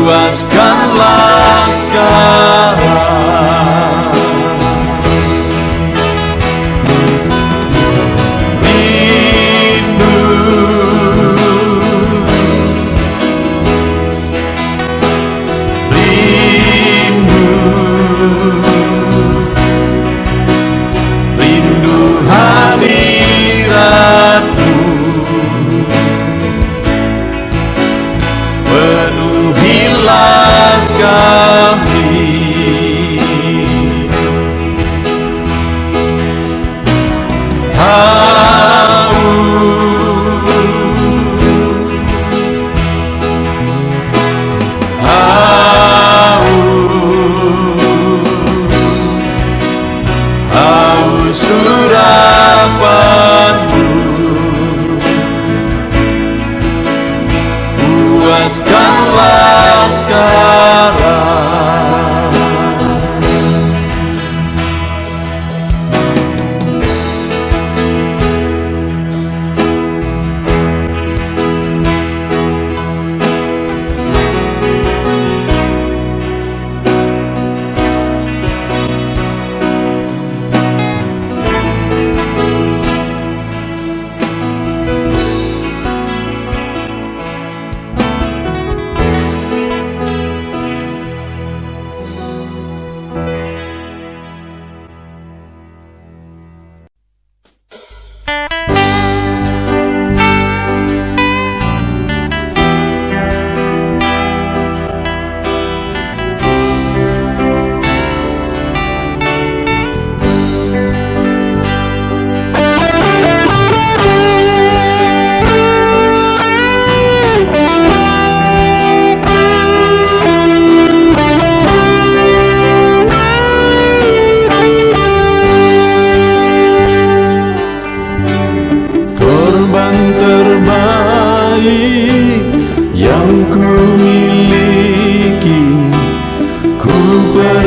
puaskanlah sekarang. Rindu, rindu, rindu hadirat-Mu. Penuhilah kami, haus urapan-Mu, puaskanlah sekarang.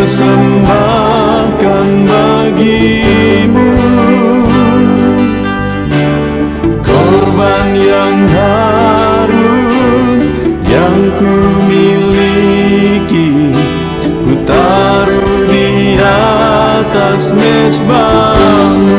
persembahkan bagimu korban yang harum yang ku miliki, ku taruh di atas mezbahmu.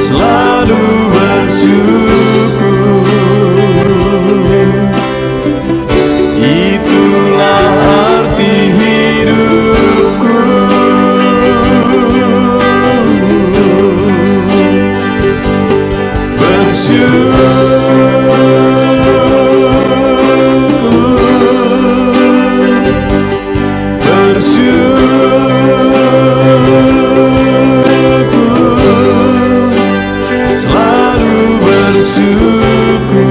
Selalu bersyukur selalu bersyukur.